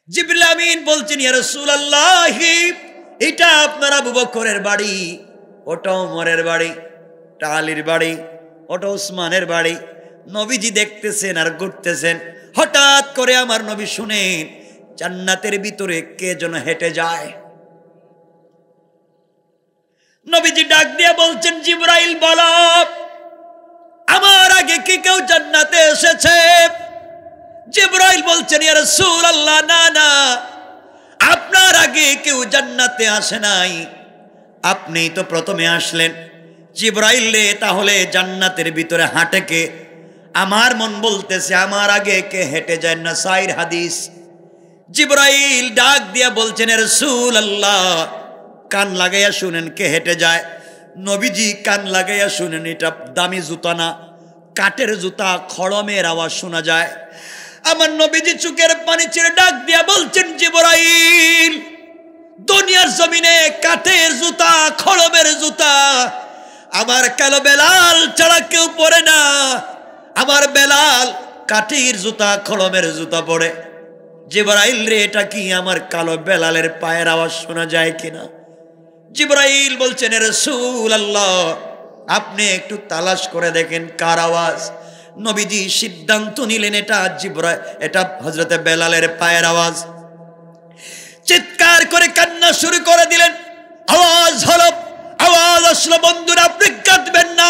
জিবরিল আমিন বলছেন, ইয়া রাসূলুল্লাহ, এটা আপনার আবু বকরের বাড়ি, ওটা ওমরের বাড়ি, ওটা আলীর বাড়ি, ওটা ওসমানের বাড়ি। নবীজি দেখতেছেন আর ঘুরতেছেন। হঠাৎ করে আমার নবী শুনেন জান্নাতের ভিতরে কে যেন হেঁটে যায়। নবীজি ডাক দিয়ে বলছেন, জিবরাইল বলো, আমার আগে কি কেউ জান্নাতে এসেছে? জিবরাইল বলছেন, ইয়া রাসূলুল্লাহ, না না, আপনার আগে কেউ জান্নাতে আসে নাই, আপনি তো প্রথমে আসলেন। জিবরাইল রে, তাহলে জান্নাতের ভিতরে হাঁটে কে? আমার মন বলতেছে আমার আগে কে হেঁটে যায় না। সাইর হাদিস। জিবরাইল ডাক দিয়া বলছেন, ইয়া রাসূলুল্লাহ, কান লাগাইয়া শুনেন কে হেঁটে যায়। নবীজি কান লাগাইয়া শুনেন, এটা দামি জুতা না, কাঠের জুতা, খড়মের আওয়াজ শোনা যায়। আমার নবীজি চোখের পানি ছেড়ে ডাক দিয়া বলছেন, জিবরাইল, দুনিয়ার জমিনে কাঠের জুতা, খড়মের জুতা আমার কালো বেলাল ছাড়া কেউ পরে না। আমার বেলাল কাঠের জুতা, খড়মের জুতা পরে। জিবরাইল রে, এটা কি আমার কালো বেলালের পায়ের আওয়াজ শোনা যায় কিনা? জিবরাইল বলছেন, রাসূলুল্লাহ, আপনি একটু তালাশ করে দেখেন কার আওয়াজ। নবীজি সিদ্ধান্ত নিলেন এটা হযরতে বেলালের পায়ের আওয়াজ। চিৎকার করে কান্না শুরু করে দিলেন। আওয়াজ হলো, আওয়াজ আসলো, বন্ধুরা আপনি কাঁদবেন না,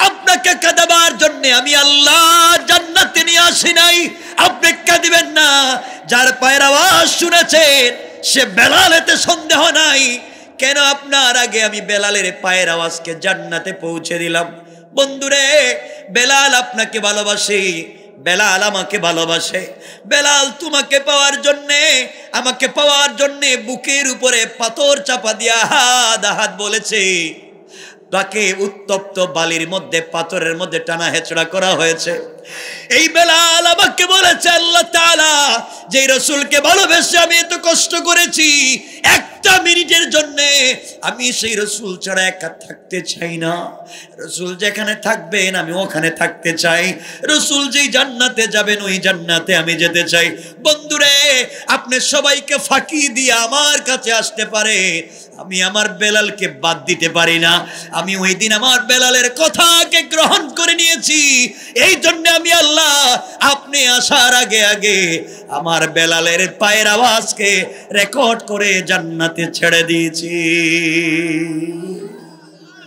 আপনাকে কাঁদাবার জন্য আমি আল্লাহ জান্নাতে নিয়ে আসি নাই, আপনি কাঁদবেন না। যার পায়ের আওয়াজ শুনেছেন সে বেলাল, এতে সন্দেহ নাই। কেন আপনার আগে আমি বেলালের পায়ের আওয়াজকে জান্নাতে পৌঁছে দিলাম। বন্ধুরে, বেলাল আপনাকে ভালোবাসে, বেলাল আমাকে ভালোবাসে। বেলাল তোমাকে পাওয়ার জন্যে, আমাকে পাওয়ার জন্যে বুকের উপরে পাথর চাপা দিয়া হাত বলেছে। তাকে উত্তপ্ত বালির মধ্যে, পাথরের মধ্যে টানা হেঁচড়া করা হয়েছে। এই বেলাল আমাকে বলেছে, আল্লাহ তাআলা যে রাসূলকে ভালোবেসে আমি এত কষ্ট করেছি, একটা মিনিটের জন্য আমি সেই রাসূল ছাড়া একা থাকতে চাই না। রাসূল যেখানে থাকবেন আমি ওখানে থাকতে চাই। রাসূল যেই জান্নাতে যাবেন ওই জান্নাতে আমি যেতে চাই। বন্ধুরে, আপনি সবাইকে ফাঁকি দিয়ে আমার কাছে আসতে পারে, আমি আমার বেলালকে বাদ দিতে পারি না। আমি ওই দিন আমার বেলালের কথাকে গ্রহণ করে নিয়েছি। এই জন্য আমি আল্লাহ আপনি আসার আগে আগে আমার বেলালের পায়ের আওয়াজকে রেকর্ড করে জান্নাতে ছেড়ে দিয়েছি।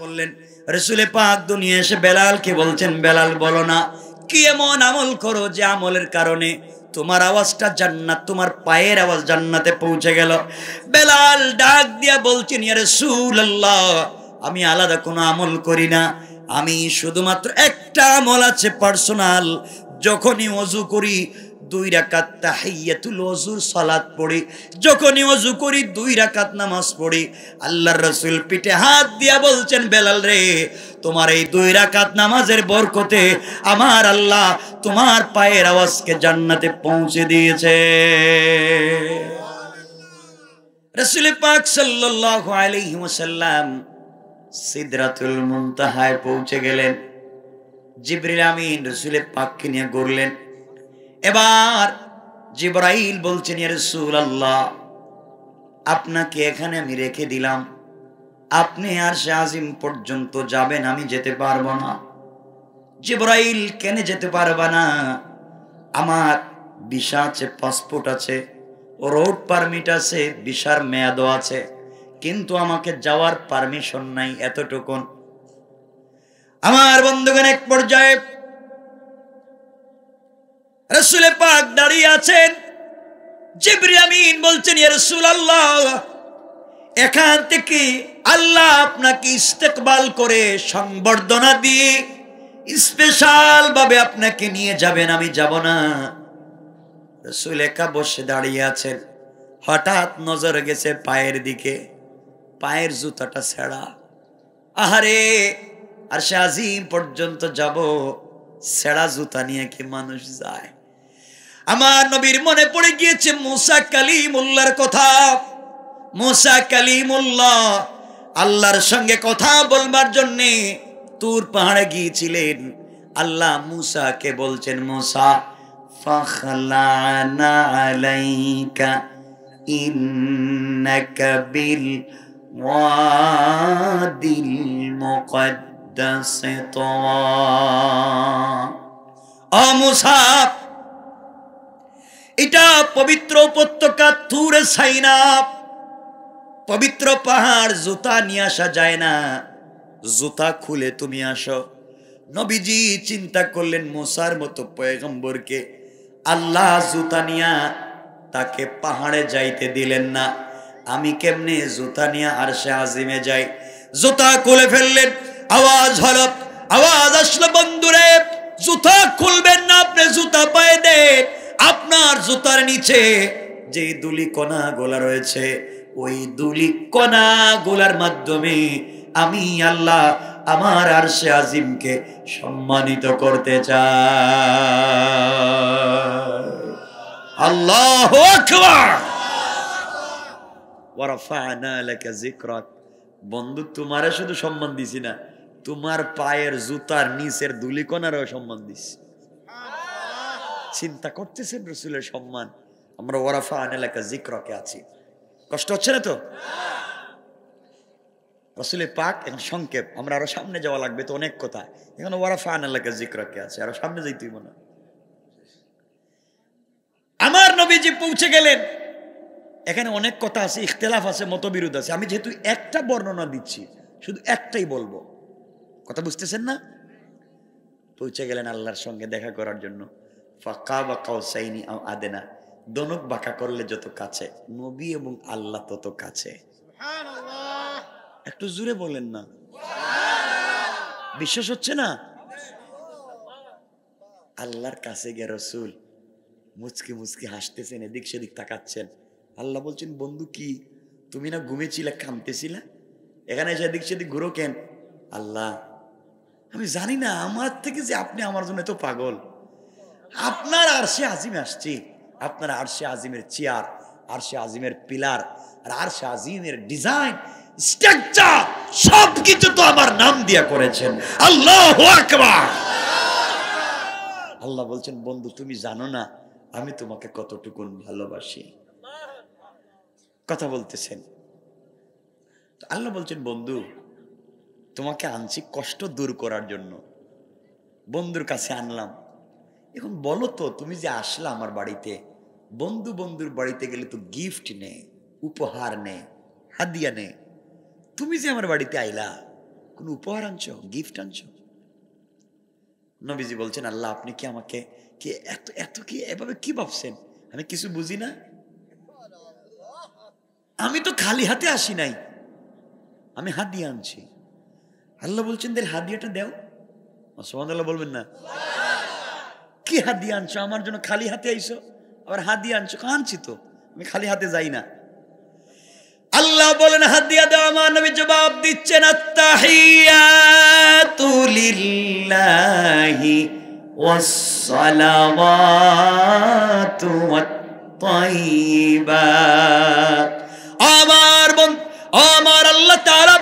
বললেন রাসূল পাক দুনিয়া এসে বেলালকে বলছেন, বেলাল বলো না, কি এমন আমল করো যে আমলের কারণে তোমার আওয়াজটা জান্নাত, তোমার পায়ের আওয়াজ জান্নাতে পৌঁছে গেল। বেলাল ডাক দিয়া বলছেন, ইয়া রাসূলুল্লাহ, আমি আলাদা কোনো আমল করি না, আমি শুধুমাত্র একটা আমল আছে পার্সোনাল। যখনই ওযু করি 2 রাকাত তাহিয়াতুল ওযুর সালাত পড়ি, যখনই ওযু করি 2 রাকাত নামাজ পড়ি। আল্লাহর রাসূল পিঠে হাত দিয়া বলছেন, বেলাল রে, তোমার এই 2 রাকাত নামাজের বরকতে আমার আল্লাহ তোমার পায়ের আওয়াজকে জান্নাতে পৌঁছে দিয়েছে। রাসূল পাক সাল্লাল্লাহু আলাইহি ওয়াসাল্লাম সিদরাতুল মুনতাহায় পৌঁছে গেলেন। জিবরিল আমিন রাসূল পাককে নিয়ে ঘুরলেন। এবার জিবরাইল বলছেন, ইয়া রাসূলুল্লাহ, আপনাকে এখানে আমি রেখে দিলাম, আপনি আরশে আজিম পর্যন্ত যাবেন, আমি যেতে পারবো না। জিবরাইল, কেন যেতে পারবা না? আমার ভিসা আছে, পাসপোর্ট আছে, রোড পারমিট আছে, ভিসার মেয়াদও আছে, কিন্তু আমাকে যাওয়ার পারমিশন নাই। এতটুকুন। আমার বন্ধুগণ, এক পর্যায়ে রাসূল পাক দাঁড়িয়ে আছেন। জিবরিল আমিন বলছেন, ইয়া রাসূলুল্লাহ, এখান থেকে আল্লাহ আপনাকে ইস্তেকবাল করে সংবর্ধনা দিয়ে স্পেশাল ভাবে আপনাকে নিয়ে যাবেন, আমি যাব না। রাসূল একা বসে দাঁড়িয়ে আছেন। হঠাৎ নজর গেছে পায়ের দিকে, পায়ের জুতাটা ছেঁড়া। আহারে, আরশে আজিম পর্যন্ত যাব, ছেঁড়া জুতা নিয়ে কি মানুষ যায়? আমার নবীর মনে পড়ে গিয়েছে মুসা কালিমুল্লাহর কথা। মুসা কালিমুল্লাহ আল্লাহর সঙ্গে কথা বলবার জন্য তুর পাহাড়ে গিয়েছিলেন। আল্লাহ মুসাকে বলছেন, মুসা ফাখলা'না আলাইকা ইন্নাকা বিল ওয়াদিল মুকদ্দাস তুওয়া। ও মুসা, এটা পবিত্র উপত্যকা তুরে সাইনা, পবিত্র পাহাড়, জুতা নিয়ে আসা যায় না, জুতা খুলে তুমি আসো। নবীজি চিন্তা করলেন মুসার মতো পয়গম্বরকে আল্লাহ জুতা নিয়া তাকে পাহাড়ে যাইতে দিলেন না, আমি কেমনে জুতা নিয়ে আরশে আজিমে যাই? জুতা খুলে ফেললেন, আওয়াজ হলো, আওয়াজ আসলো, বন্ধুরে জুতা খুলবেন না, আপনি জুতা পায়ে দেন। আপনার জুতার নিচে যে দুলি কণা গোলা রয়েছে, ওই দুলি কণা গোলার মাধ্যমে আমি আল্লাহ আমার আরশে আজিমকে সম্মানিত করতে চাই। আল্লাহু আকবার। ওয়া রাফা'না লাকা যিকরাক। বন্ধু, তোমারে শুধু সম্মান দিছি না, তোমার পায়ের জুতার নিচের ধুলিকণারও সম্মান দিছি। চিন্তা করতেছেন রাসূলের সম্মান? আমরা ওয়া রাফা'না লাকা যিকরাকে আছি। কষ্ট হচ্ছে না তো? রাসূলের পাক এখন সংক্ষেপ, আমরা আরো সামনে যাওয়া লাগবে তো, অনেক কথা। এখন ওয়া রাফা'না লাকা যিকরাকে আছে, আরো সামনে যাইতেই মনে। আমার নবীজি পৌঁছে গেলেন। এখানে অনেক কথা আছে, ইখতিলাফ আছে, মতবিরোধ আছে। আমি যেহেতু একটা বর্ণনা দিচ্ছি, শুধু একটাই বলবো, কথা বুঝতেছেন না? পৌঁছে গেলেন আল্লাহর সঙ্গে দেখা করার জন্য। ফাকাবা কাউসাইনি আও আদনা, দনক বাঁকা করলে যত কাছে, নবী এবং আল্লাহ তত কাছে। সুবহানাল্লাহ। একটু জোরে বলেন না, বিশ্বাস হচ্ছে না? আল্লাহর কাছে গিয়ে রাসূল মুচকি মুচকি হাসতেছেন, এদিক সেদিক তাকাচ্ছেন। আল্লাহ বলছেন, বন্ধু কি তুমি না ঘুমেছিলে, কাঁদতেছিলে, এখানে এসে এদিক সেদিক ঘুরো কেন? আল্লাহ, আমি জানি না আমার থেকে যে আপনি আমার জন্য এত পাগল। আপনার আরশে আজিমে আসছি, আপনার আরশে আজিমের চেয়ার, আরশে আজিমের পিলার, আর আরশে আজিমের ডিজাইন, স্ট্রাকচার সবকিছু তো আমার নাম দিয়া করেছেন। আল্লাহু আকবার। আল্লাহ বলছেন, বন্ধু তুমি জানো না আমি তোমাকে কতটুকু ভালোবাসি। কথা বলতেছেন। আল্লাহ বলছেন, বন্ধু তোমাকে আনছি কষ্ট দূর করার জন্য, বন্ধুর কাছে আনলাম। এখন বলো তো, তুমি যে আসলা আমার বাড়িতে, বন্ধু বন্ধুর বাড়িতে গেলে তো গিফট নে, উপহার নে, হাদিয়া নে। তুমি যে আমার বাড়িতে আইলা, কোন উপহার আনছো, গিফট আনছো? নবীজি বলছেন, আল্লাহ আপনি কি আমাকে কি এত এত কি এভাবে কি ভাবছেন? আমি কিছু বুঝি না? আমি তো খালি হাতে আসি নাই, আমি হাদিয়া আনছি। আল্লাহ বলছেন, দের হাদিয়াটা দাও। সুবহানাল্লাহ বলবেন না? কি হাদিয়া আনছো? আমার জন্য খালি হাতে আইছো, আবার হাদিয়া আনছো? আনছি তো, আমি খালি হাতে যাই না। আল্লাহ বলেন, হাদিয়া দাও। আমার নবী জবাব দিচ্ছেন, আত্তাহিয়াতু লিল্লাহি ওয়াস সালাওয়াতু ওয়াত তাইয়্যিবাত। আমার আল্লাহ তাআলা,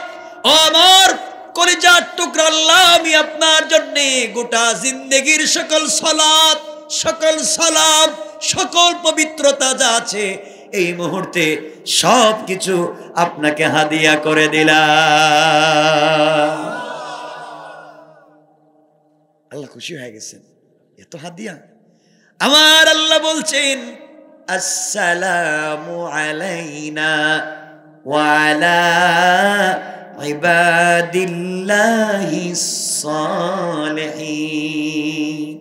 আমার কলিজার টুকরা আল্লাহ, আমি আপনার জন্য গোটা জিন্দেগির সকল সালাত, সকল সালাম, সকল পবিত্রতা যা আছে এই মুহূর্তে সব কিছু আপনাকে হাদিয়া করে দিলাম। আল্লাহ খুশি হয়ে গেছেন, এত হাদিয়া। আমার আল্লাহ বলছেন, আসসালামু আলাইনা ওয়া আলা ইবাদিল্লাহিস সালিহিন।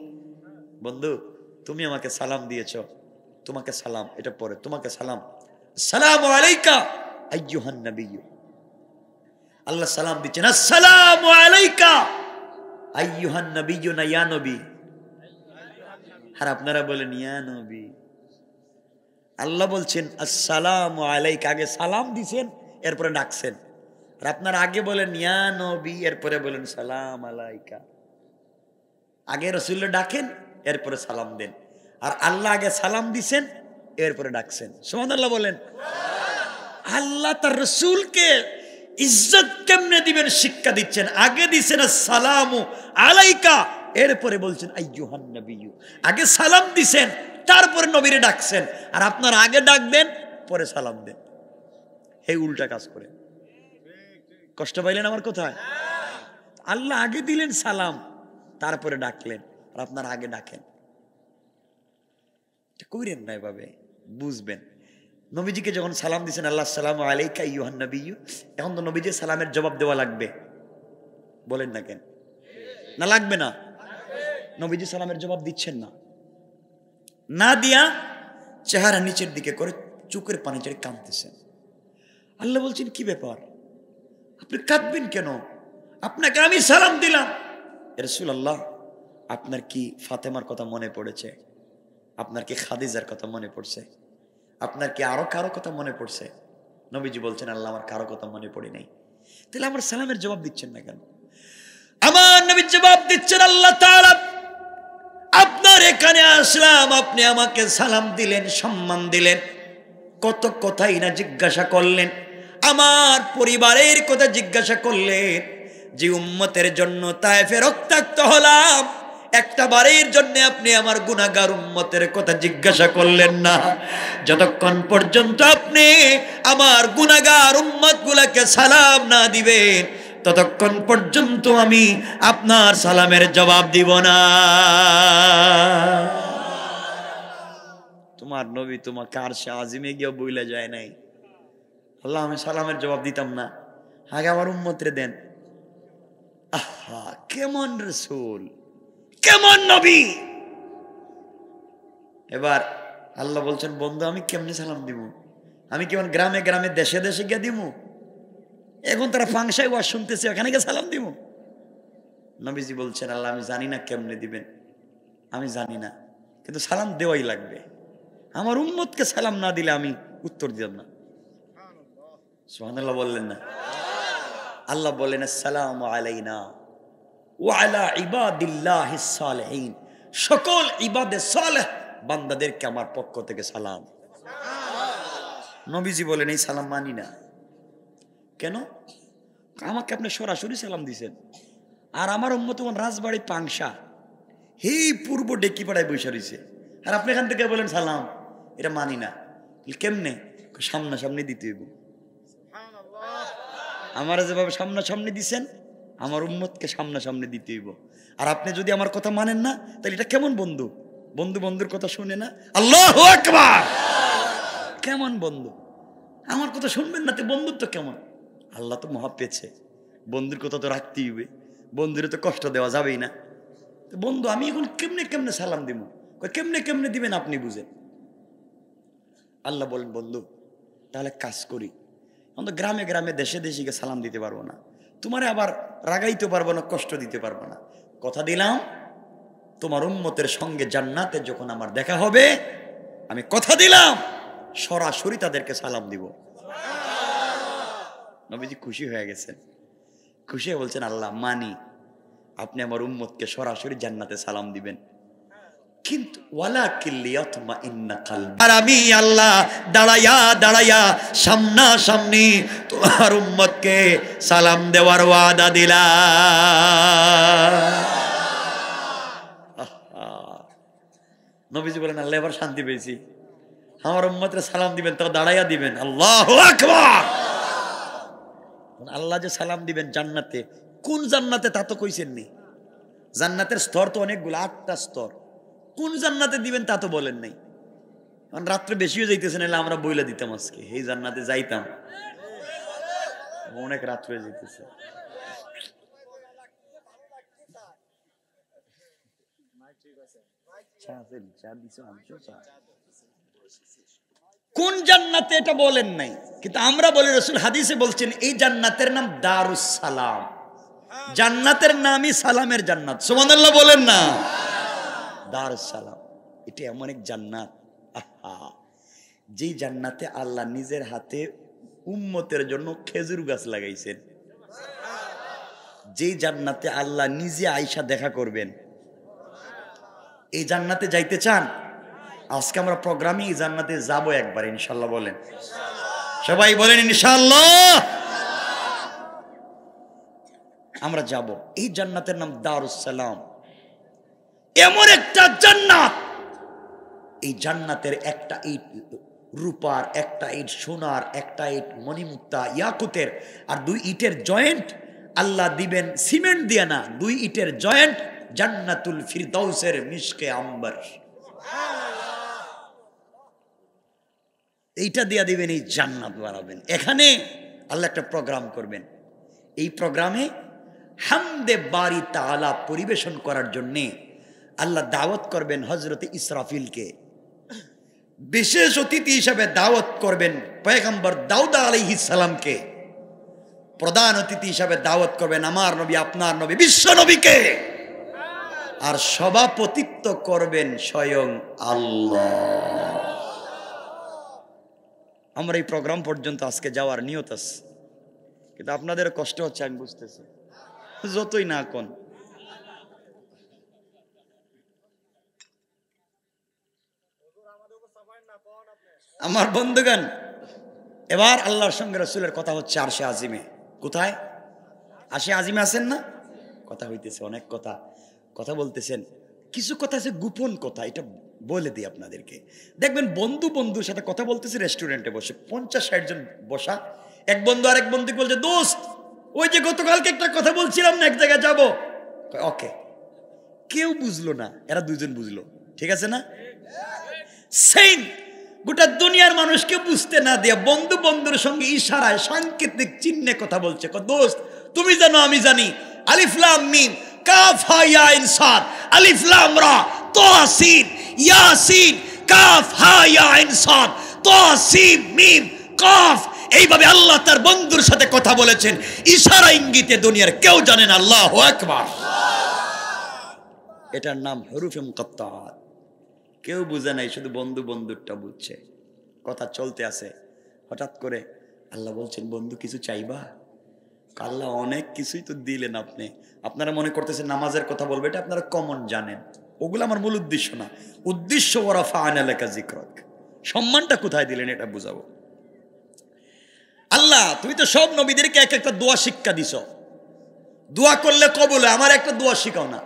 বন্ধু তুমি আমাকে সালাম দিয়েছো, তোমাকে সালাম, এটা পরে তোমাকে সালাম। আসসালামু আলাইকা আইয়ুহান নবিয়্যু। আল্লাহ সালাম দিচ্ছেন, আসসালামু আলাইকা আইয়ুহান নবিয়্যু, না ইয়া নবী। আর আপনারা বলেন ইয়া নবী। আল্লাহ বলছেন আসসালামু আলাইকা, আগে সালাম দিছেন এরপরে ডাকছেন। আর আপনারা আগে বলেন ইয়া নবী, এরপরে বলেন সালাম আলাইকা। আগে রাসূলকে ডাকেন, এরপরে সালাম দেন। আর আল্লাহ আগে সালাম দিছেন, এরপরে ডাকছেন। সুবহানাল্লাহ বলেন। আল্লাহ তার রাসূলকে ইজ্জত কেমনে দিবেন শিক্ষা দিচ্ছেন। আগে দিছেন আসসালামু আলাইকা, এরপরে বলছেন আইয়ুহান নবিয়্যু, আগে সালাম দিছেন তারপরে নবীরে ডাকছেন, আর আপনারা আগে ডাক দেন পরে সালাম দেন। এই উল্টা কাজ করে। কষ্ট পাইলেন আমার কোথায়? আল্লাহ আগে দিলেন সালাম তারপরে ডাকলেন, আর আপনারা আগে ডাকেন। কইরেন না এভাবে, বুঝবেন। নবীজিকে যখন সালাম দিয়েছেন আল্লাহ আসসালামু আলাইকা আইয়ুহান নবিয়্যু, এখন তো নবীজি সালামের জবাব দেওয়া লাগবে, বলেন না কেন? না লাগবে না? নবীজি সালামের জবাব দিচ্ছেন না, না দিয়া চেহারা নিচের দিকে করে চোখের পানি ছেড়ে কাঁদতেছেন। আল্লাহ বলছেন কি ব্যাপার, আপনি কাঁদবেন কেন? আপনাকে আমি সালাম দিলাম। রাসূলুল্লাহ, আপনার কি ফাতেমার কথা মনে পড়েছে? আপনার কি খাদিজার কথা মনে পড়ছে? আপনার কি আরো কারো কথা মনে পড়ছে? নবীজি বলছেন আল্লাহ আমার কারো কথা মনে পড়ে নাই। তাহলে আমার সালামের জবাব দিচ্ছেন না কেন? আমার নবী জবাব দিচ্ছেন আল্লাহ তাআলা, আপনার এখানে আসলাম, আপনি আমাকে সালাম দিলেন, সম্মান দিলেন, কত কথাই না জিজ্ঞাসা করলেন, আমার পরিবারের কথা জিজ্ঞাসা করলেন, যে উম্মতের জন্য তায়েফে রক্তাক্ত হলাম, একটা বারের জন্য আপনি আমার গুনাহগার উম্মতের কথা জিজ্ঞাসা করলেন না। যতক্ষণ পর্যন্ত আপনি আমার গুনাহগার উম্মতগুলোকে সালাম না দিবেন, ততক্ষণ পর্যন্ত আমি আপনার সালামের জবাব দিব না। তোমার নবী তোমাকে আরশে আজিমে গিয়ে বইলা যায় নাই, আল্লাহ আমি সালামের জবাব দিতাম না, আগে আমার উম্মতরে দেন। আহা, কেমন রাসূল, কেমন নবী। এবার আল্লাহ বলছেন বন্ধু আমি কেমনে সালাম দিব? আমি কেমন গ্রামে গ্রামে দেশে দেশে গিয়ে দিব? এখন তারা ফাংশায় ওয়াজ শুনতেছে, ওখানে গিয়ে সালাম দিব? নবীজি বলছেন আল্লাহ আমি জানি না কেমনে দিবেন, আমি জানি না, কিন্তু সালাম দেওয়াই লাগবে। আমার উম্মতকে সালাম না দিলে আমি উত্তর দিলাম না। সুবহানাল্লাহ বললেন না? আল্লাহ বলেন আসসালামু আলাইনা ওয়া আলা ইবাদিল্লাহিস সালিহিন, সকল ইবাদে সালেহ বান্দাদেরকে আমার পক্ষ থেকে সালাম। নবীজি বলেন এই সালাম মানি না। কেন? আমাকে আপনি সরাসরি সালাম দিয়েছেন, আর আমার উম্মত রাজবাড়ি পাংশা এই পূর্ব ডেকিপাড়ায় বসে রয়েছে, আর আপনি এখান থেকে বলেন সালাম, এটা মানি না। কেমনে? সামনাসামনি দিতে হইব। আমার যেভাবে সামনাসামনি দিছেন আমার উম্মতকে সামনাসামনি দিতে হইব। আর আপনি যদি আমার কথা মানেন না, তাহলে এটা কেমন বন্ধু? বন্ধু বন্ধুর কথা শুনে না? আল্লাহু আকবার! কেমন বন্ধু? আমার কথা শুনবেন না তো বন্ধুত্ব কেমন? আল্লাহ তো মহা পেয়েছে, বন্ধুর কথা তো রাখতেই হবে, বন্ধুরে তো কষ্ট দেওয়া যাবেই না। তো বন্ধু আমি এখন কেমনে কেমনে সালাম দিব? কেমনে কেমনে দিবেন আপনি বুঝেন। আল্লাহ বলেন বন্ধু তাহলে কাজ করি, আমরা গ্রামে গ্রামে দেশে দেশে গিয়ে সালাম দিতে পারবো না, তোমারে আবার রাগাইতে পারবো না, কষ্ট দিতে পারবো না। কথা দিলাম তোমার উম্মতের সঙ্গে জান্নাতে যখন আমার দেখা হবে, আমি কথা দিলাম সরাসরি তাদেরকে সালাম দিব। নবীজি খুশি হয়ে গেছেন, খুশি হয়ে বলছেন আল্লাহ মানি, আপনি আমার উম্মতকে সরাসরি জান্নাতে সালাম দিবেন, কিন্তু আর আমি আল্লাহ দাঁড়াইয়া দাঁড়াইয়া সামনা সামনি তোমার উম্মতকে সালাম দেওয়ার ওয়াদা দিলাম। নবীজি বলেন আল্লাহ এবার শান্তি পেয়েছি, আমার উম্মতরে সালাম দিবেন তো দাঁড়াইয়া দিবেন। আল্লাহু আকবার! আল্লাহ যে সালাম দিবেন জান্নাতে, কোন জান্নাতে তা তো কইছেন নি। জান্নাতের স্তর তো অনেকগুলো, 8টা স্তর, কোন জান্নাতে দিবেন তা তো বলেন নাই। কারণ রাত্রে বেশিও যাইতেছে, নাহলে আমরা বইলা দিতাম আজকে এই জান্নাতে যাইতাম, অনেক রাত্রে যাইতেছে। কোন জান্নাতে এটা বলেন নাই, কিন্তু আমরা বলি রাসূল হাদিসে বলছেন এই জান্নাতের নাম দারুস সালাম, জান্নাতের নামই সালামের জান্নাত। সুবহানাল্লাহ বলেন না? দারুস সালাম এটা এমন এক জান্নাত, যেই জান্নাতে আল্লাহ নিজের হাতে উম্মতের জন্য খেজুর গাছ লাগাইছেন, যেই জান্নাতে আল্লাহ নিজে আয়েশা দেখা করবেন। এই জান্নাতে যাইতে চান? আজকে আমরা প্রোগ্রামে এই জান্নাতে যাবো একবার ইনশাআল্লাহ। বলেন সবাই, বলেন ইনশাআল্লাহ। আমরা যাব। এই জান্নাতের নাম দারুস সালাম। এমন একটা জান্নাত, এই জান্নাতের একটা ইট রূপার, একটা ইট সোনার, একটা ইট মণিমুক্তা ইয়াকুতের, আর 2 ইটের জয়েন্ট আল্লাহ দিবেন সিমেন্ট দিয়ে না, 2 ইটের জয়েন্ট জান্নাতুল ফিরদাউসের মিশকে আম্বার, এইটা দিয়া দিবেন, এই জান্নাত বাড়াবেন। এখানে আল্লাহ একটা প্রোগ্রাম করবেন, এই প্রোগ্রামে হামদে বারি তাআলা পরিবেশন করার জন্যে আল্লাহ দাওয়াত করবেন হযরতে ইসরাফিলকে, বিশেষ অতিথি হিসেবে দাওয়াত করবেন পয়গম্বর দাউদ আলাইহিস সালামকে, প্রধান অতিথি হিসেবে দাওয়াত করবেন আমার নবী, আপনার নবী, বিশ্ব নবীকে, আর সভাপতিত্ব করবেন স্বয়ং আল্লাহ। আমরা এই প্রোগ্রাম পর্যন্ত আজকে যাওয়ার নিয়ত আছে, কিন্তু আপনাদের কষ্ট হচ্ছে আমি বুঝতেছি, যতই না কোন। আমার বন্ধুগণ, এবার আল্লাহর সঙ্গে রাসূলের কথা হচ্ছে আরশে আজিমে। কোথায়? আরশে আজিমে আছেন না? কথা হইতেছে, অনেক কথা কথা বলতেছেন, কিছু কথা আছে গোপন কথা, এটা বলে দিই আপনাদেরকে। দেখবেন বন্ধু বন্ধুর সাথে কথা বলতেছে রেস্টুরেন্টে বসে, 50-60 জন বসা, এক বন্ধু আরেক বন্ধুকে বলছে, দোস্ত ওই যে গতকালকে একটা কথা বলছিলাম না, এক জায়গায় যাবো, ওকে। কেউ বুঝলো না, এরা 2 জন বুঝলো, ঠিক আছে না? সেম গোটা দুনিয়ার মানুষকে বুঝতে না দিয়ে বন্ধু বন্ধুর সঙ্গে ইশারায় সাংকেতিক চিহ্নে কথা বলছে, দোস্ত তুমি জানো আমি জানি, আলিফ লাম মিম কাফ হা ইয়া আইন সাদ, আলিফ লাম রা তা সিন ইয়াসিন কাফ হা ইয়া আইন সাদ তা সিন মিম কাফ। এইভাবে আল্লাহ তার বন্ধুর সাথে কথা বলেছেন ইশারা ইঙ্গিতে, দুনিয়ার কেউ জানে না। আল্লাহু আকবার। এটার নাম হুরুফে মুকাত্তাআত। কেউ বুঝে নাই, শুধু বন্ধু বন্ধুরটা বুঝছে। কথা চলতে আছে, হঠাৎ করে আল্লাহ বলছেন, বন্ধু কিছু চাইবা? আল্লাহ অনেক কিছুই তো দিলেন আপনি। আপনারা মনে করতেছেন নামাজের কথা বলবে, এটা আপনারা কমন জানেন, ওগুলো আমার মূল উদ্দেশ্য না। উদ্দেশ্য ওয়ারাফা'না লাকা যিকরাক, সম্মানটা কোথায় দিলেন এটা বুঝাবো। আল্লাহ তুমি তো সব নবীদেরকে এক একটা দোয়া শিক্ষা দিছ, দোয়া করলে কবুল হয়, আমার একটা দোয়া শিখাও না।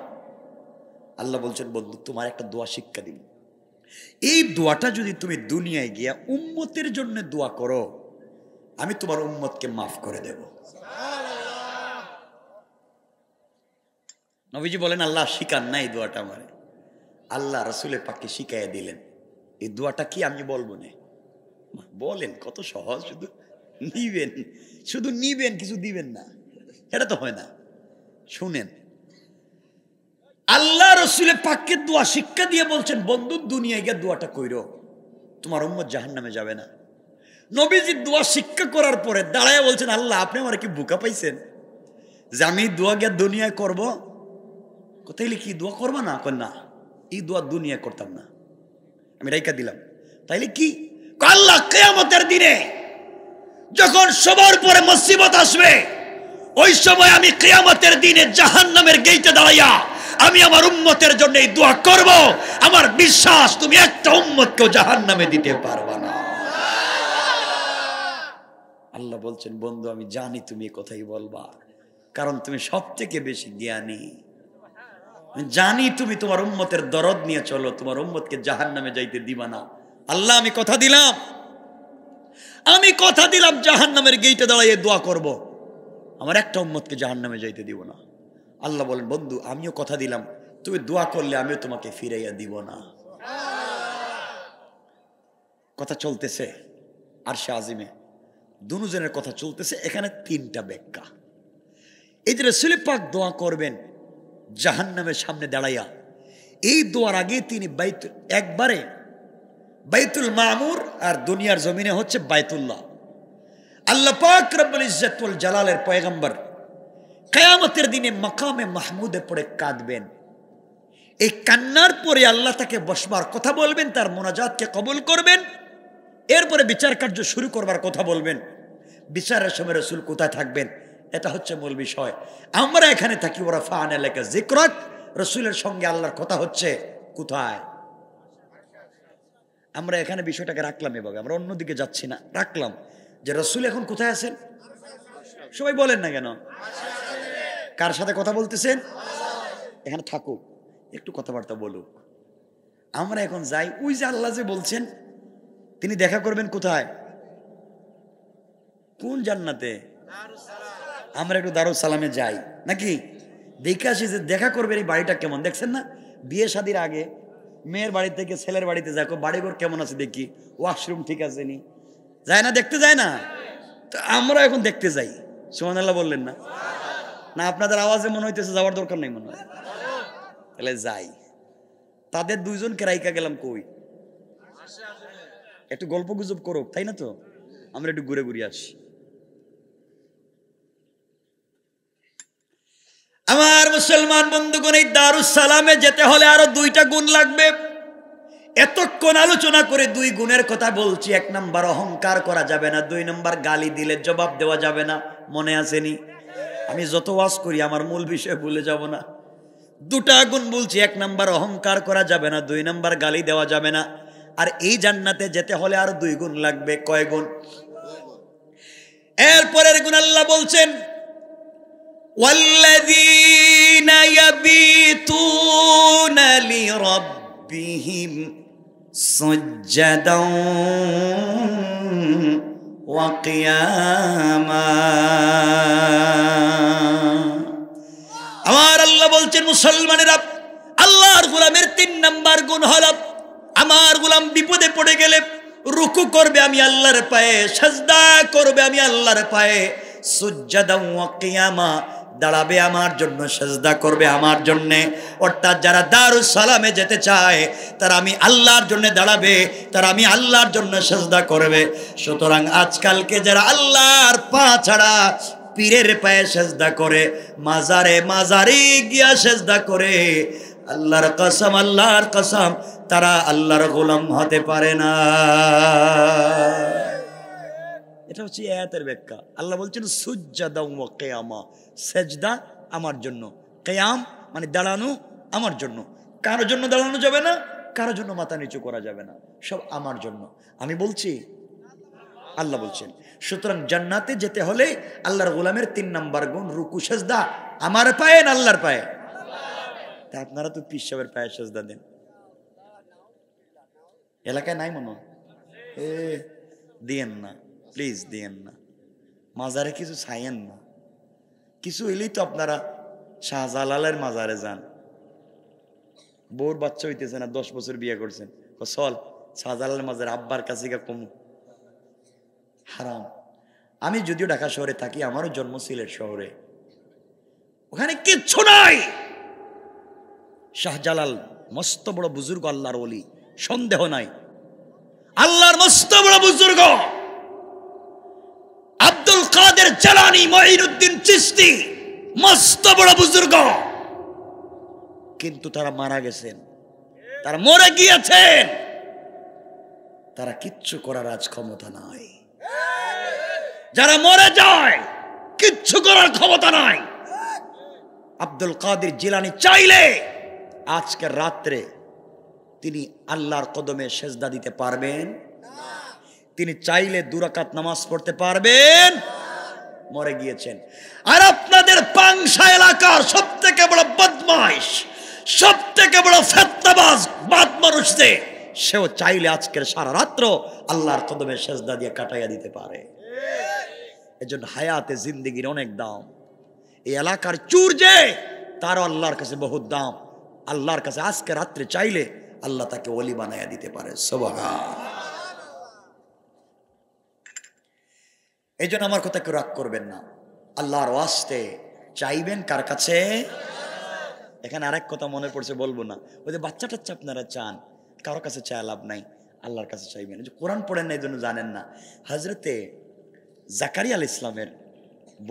আল্লাহ বলছেন, বন্ধু তোমার একটা দোয়া শিক্ষা দিব, এই দোয়াটা যদি তুমি দুনিয়ায় গিয়া উম্মতের জন্য দোয়া করো, আমি তোমার উম্মতকে মাফ করে দেব। নবীজি বলেন, আল্লাহ শিখান না এই দোয়াটা আমারে। আল্লাহ রাসূলের পাককে শিখাইয়া দিলেন। এই দোয়াটা কি আমি বলবো না? বলেন, কত সহজ, শুধু নিবেন, শুধু নিবেন, কিছু দিবেন না, এটা তো হয় না। শুনেন, আল্লাহ রাসূলের পাককে দোয়া শিক্ষা দিয়ে বলছেন, বন্ধু দুনিয়ায় গিয়ে দোয়াটা কইরো, তোমার উম্মত জাহান্নামে যাবে না। নবীজি দোয়া শিক্ষা করার পরে দাঁড়ায় বলছেন, আল্লাহ আপনি আমার কি বোকা পাইছেন যে আমি দোয়া গিয়া দুনিয়ায় করব? কোথায় কি দোয়া করবা না? না, এই দোয়া দুনিয়ায় করতাম না, আমি রাইকা দিলাম। তাইলে কি? আল্লাহ কিয়ামতের দিনে যখন সবার পরে মুসিবত আসবে, ওই সময় আমি কিয়ামতের দিনে জাহান্নামের গেইটে দাঁড়াইয়া আমি আমার উম্মতের জন্য এই দোয়া করব। আমার বিশ্বাস তুমি একটা উম্মতকেও জাহান্নামে দিতে পারবা না। আল্লাহ বলছেন, বন্ধু আমি জানি তুমি এই কথাই বলবা, কারণ তুমি সবথেকে বেশি জ্ঞানী। জানি তুমি তোমার উম্মতের দরদ নিয়ে চলো, তোমার উম্মতকে জাহান্নামে যাইতে দিবা না। আল্লাহ আমি কথা দিলাম, আমি কথা দিলাম জাহান্নামের গেইটে দাঁড়াইয়ে দোয়া করব, আমার একটা উম্মতকে জাহান্নামে যাইতে দিব না। আল্লাহ বলেন, বন্ধু আমিও কথা দিলাম, তুমি দোয়া করলে আমিও তোমাকে ফিরাইয়া দিব না। কথা চলতেছে আরশে আজিমে, দুজনের কথা চলতেছে। এখানে 3টা ব্যাখ্যা। এই যে রাসূল পাক দোয়া করবেন জাহান্নামের সামনে দাঁড়াইয়া, এই দোয়ার আগে তিনি একবারে বাইতুল মামুর, আর দুনিয়ার জমিনে হচ্ছে বাইতুল্লাহ। আল্লাহ পাক রব্বুল ইজ্জত ওয়াল জালালের পয়গম্বর কিয়ামতের দিনে মাকামে মাহমুদে পড়ে কাঁদবেন। এই কান্নার পরে আল্লাহ তাকে বসবার কথা বলবেন, তার মোনাজাতকে কবুল করবেন, এরপরে বিচার কার্য শুরু করবার কথা বলবেন। বিচারের সময় রাসূল কোথায় থাকবেন, এটা হচ্ছে মূল বিষয়। আমরা এখানে থাকি ওয়ারাফা'না লাকা যিকরাক, রাসূলের সঙ্গে আল্লাহর কথা হচ্ছে কোথায়? আমরা এখানে বিষয়টাকে রাখলাম, এভাবে আমরা অন্যদিকে যাচ্ছি না, রাখলাম যে রাসূল এখন কোথায় আছেন। সবাই বলেন না কেন? কার সাথে কথা বলতেছেন? এখানে থাকুক, একটু কথাবার্তা বলুক। আমরা এখন যাই, ওই যে আল্লাহ যে বলছেন তিনি দেখা করবেন কোথায়, কোন জান্নাতে? আমরা একটু দারুস সালামে যাই নাকি, দেখে আসি যে দেখা করবেন এই বাড়িটা কেমন। দেখছেন না বিয়ে শাদির আগে মেয়ের বাড়ি থেকে ছেলের বাড়িতে যাকো, বাড়িঘর কেমন আছে দেখি, ওয়াশরুম ঠিক আছে নি, যায় না, দেখতে যায় না? তো আমরা এখন দেখতে যাই। সুবহানাল্লাহ বললেন না? না আপনাদের আওয়াজে মনে হইতেছে যাওয়ার দরকার নেই মনে হয়, তাহলে যাই। তাদের দুইজনকে রাইকা গেলাম কই, একটু গল্প গুজব করুক, তাই না? তো আমরা একটু ঘুরে ঘুরে আসি। আমার মুসলমান বন্ধুগণ, এই দারুস সালামে যেতে হলে আরো 2টা গুণ লাগবে। এতক্ষণ আলোচনা করে 2 গুণের কথা বলছি। 1 নাম্বার অহংকার করা যাবে না, 2 নাম্বার গালি দিলে জবাব দেওয়া যাবে না। মনে আসেনি? আমি যত ওয়াজ করি আমার মূল বিষয় ভুলে যাব না। 2টা গুণ বলছি, 1 নাম্বার অহংকার করা যাবে না, 2 নাম্বার গালি দেওয়া যাবে না। আর এই জান্নাতে যেতে হলে আরো 2 গুণ লাগবে। কয় গুণ? এরপরের গুণ আল্লাহ বলছেন, ওয়াল্লাযীনা ইয়াবিতুনা লিরাব্বিহিম সুজদান ওয়া কিয়ামা। আমার আল্লাহ বলছেন মুসলমানেরা, আল্লাহর গোলামের 3 নাম্বার গুণ হলো, আমার গোলাম বিপদে পড়ে গেলে রুকু করবে আমি আল্লাহর পায়ে, সাজদা করবে আমি আল্লাহর পায়ে, সুজদান ওয়া কিয়ামা, দাঁড়াবে আমার জন্য, সাজদা করবে আমার জন্য। অর্থাৎ যারা দারুস সালামে যেতে চায় তারা আমি আল্লাহর জন্য দাঁড়াবে, তারা আমি আল্লাহর জন্য সাজদা করবে। সুতরাং আজকালকে যারা আল্লাহর পা ছাড়া পীরের পায়ে সাজদা করে, মাজারে গিয়া সাজদা করে, আল্লাহর কসম, আল্লাহর কসম, তারা আল্লাহর গোলাম হতে পারে না। এটা হচ্ছে আয়াতের ব্যাখ্যা। আল্লাহ বলছেন সুজদা ওয়া কিয়ামা, সাজদা আমার জন্য, কিয়াম মানে দাঁড়ানো আমার জন্য। কারোর জন্য দাঁড়ানো যাবে না, কারোর জন্য মাথা নিচু করা যাবে না, সব আমার জন্য। আমি বলছি, আল্লাহ বলছেন। সুতরাং জান্নাতে যেতে হলে আল্লাহর গোলামের 3 নাম্বার গুণ রুকু সাজদা আমার পায়ে না আল্লাহর পায়ে? তা আপনারা তো পীর সাহেবের পায়ে সাজদা দেন, এলাকায় নাই মনে হয়? দিয়েন না প্লিজ, দিয়েন না। মাজারে কিছু চাইয়েন না, কিছু হইলেই তো আপনারা শাহজালালের মাজারে যান। বউর বাচ্চা হইতেছে না, 10 বছর বিয়ে করছেন, চল শাহজালালের মাজারে, আব্বার কাছে গা কমু। হারাম। আমি যদিও ঢাকা শহরে থাকি, আমারও জন্ম সিলেট শহরে, ওখানে কিচ্ছু নাই। শাহজালাল মস্ত বড় বুজুর্গ, আল্লাহর ওলি, সন্দেহ নাই, আল্লাহর মস্ত বড় বুজুর্গ। আব্দুল কাদের জিলানী, মুঈনুদ্দিন চিশতি মস্ত বড় বুজুর্গ, কিন্তু তারা মারা গেছেন, তারা মরে গিয়েছেন, তারা কিচ্ছু করার আজ ক্ষমতা নাই। যারা মরে যায় কিচ্ছু করার ক্ষমতা নাই। আব্দুল কাদের জিলানী চাইলে আজকে রাত্রে তিনি আল্লাহর কদমে সেজদা দিতে পারবেন? তিনি চাইলে 2 রাকাত নামাজ পড়তে পারবেন? মরে গিয়েছেন। আর আপনাদের পাংশা এলাকার সবথেকে বড় বদমাইশ, সবথেকে বড় ফেতনাবাজ বাদ মানুষদের, সেও চাইলে আজকের সারা রাত্র আল্লাহর কদমে সেজদা দিয়ে কাটাইয়া দিতে পারে। এজন্য হায়াতে জিন্দেগির অনেক দাম। এই এলাকার চুর যে, তারও আল্লাহর কাছে বহুত দাম। আল্লাহর কাছে আজকে রাত্রে চাইলে আল্লাহ তাকে ওলি বানাইয়া দিতে পারে। সুবহানাল্লাহ। এই জন্য আমার কথা কেউ রাগ করবেন না, আল্লাহর ওয়াস্তে চাইবেন কার কাছে? এখানে আরেক কথা মনে পড়ছে, বলবো না, ওই যে বাচ্চা টাচ্চা আপনারা চান, কারো কাছে চায় লাভ নাই, আল্লাহর কাছে চাইবেন। কোরআন পড়েন না এই জন্য জানেন না। হযরতে জাকারিয়া আলাইহিস সালামের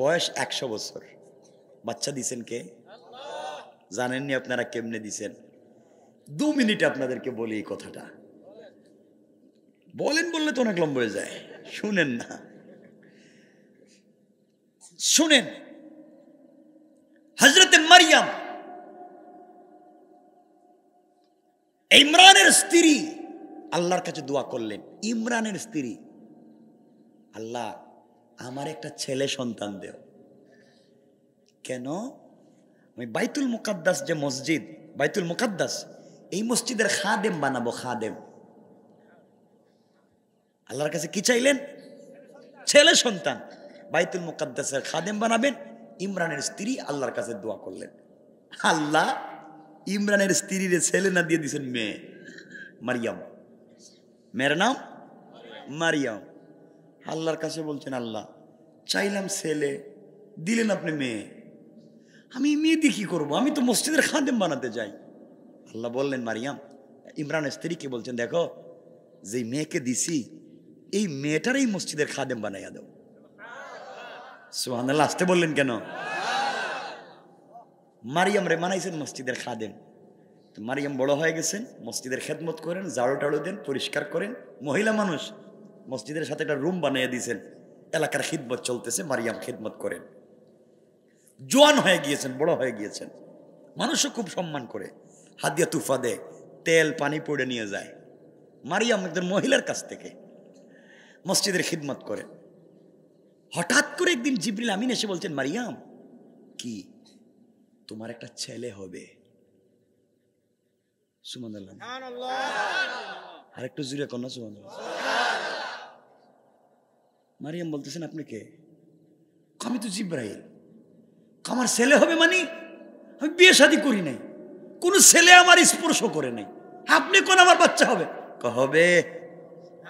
বয়স 100 বছর, বাচ্চা দিছেন কে? জানেননি আপনারা কেমনে দিছেন? 2 মিনিটে আপনাদেরকে বলি এই কথাটা। বলেন বললে তো অনেক লম্বা হয়ে যায়, শুনেন না, শুনেন। হযরতে মারিয়াম, ইমরানের স্ত্রী, আল্লাহর কাছে দোয়া করলেন। ইমরানের স্ত্রী, আল্লাহ আমার একটা ছেলে সন্তান দেও। কেন? আমি বাইতুল মুকাদ্দাস যে মসজিদ, বাইতুল মুকাদ্দাস, এই মসজিদের খাদেম বানাবো, খাদেম। আল্লাহর কাছে কি চাইলেন? ছেলে সন্তান। বাইতুল মুকাদ্দাসের খাদেম বানাবেন। ইমরানের স্ত্রী আল্লাহর কাছে দোয়া করলেন, আল্লাহ ইমরানের স্ত্রীর ছেলে না দিয়ে দিয়েছেন মেয়ে, মারিয়াম। মেয়ের নাম মারিয়াম। আল্লাহর কাছে বলছেন, আল্লাহ চাইলাম ছেলে, দিলেন আপনি মেয়ে, আমি মেয়ে দিয়ে কি করবো? আমি তো মসজিদের খাদেম বানাতে চাই। আল্লাহ বললেন, মারিয়াম, ইমরানের স্ত্রীকে বলছেন, দেখো যে মেয়েকে দিছি এই মেয়েটার এই মসজিদের খাদেম বানাইয়া দাও। সুবহানাল্লাহ। আসতে বললেন কেন? মারিয়াম রে বানাইছেন মসজিদের খাদেম। তো মারিয়াম বড় হয়ে গেছেন, মসজিদের খেদমত করেন, ঝাড়ু টাড়ু দেন, পরিষ্কার করেন। মহিলা মানুষ, মসজিদের সাথে একটা রুম বানিয়ে দিয়েছেন, এলাকার খিদমত চলতেছে, মারিয়াম খিদমত করেন। জোয়ান হয়ে গিয়েছেন, বড় হয়ে গিয়েছেন, মানুষও খুব সম্মান করে, হাদিয়া তুফা দেয়, তেল পানি পড়ে নিয়ে যায়। মারিয়াম একজন মহিলার কাছ থেকে মসজিদের খিদমত করেন। হঠাৎ করে একদিন জিবরিল আমিন এসে বলছেন, মারিয়াম কি তোমার একটা ছেলে হবে। সুবহানাল্লাহ। আর একটু জুড়ে কন্যা সুবহানাল্লাহ। মারিয়াম বলতেছেন, আপনি কে? আমি তো জিবরাইল। আমার ছেলে হবে মানে? আমি বিয়ে শাদী করি নাই, কোন ছেলে আমার স্পর্শ করে নাই, আপনি কোন আমার বাচ্চা হবে? হবে,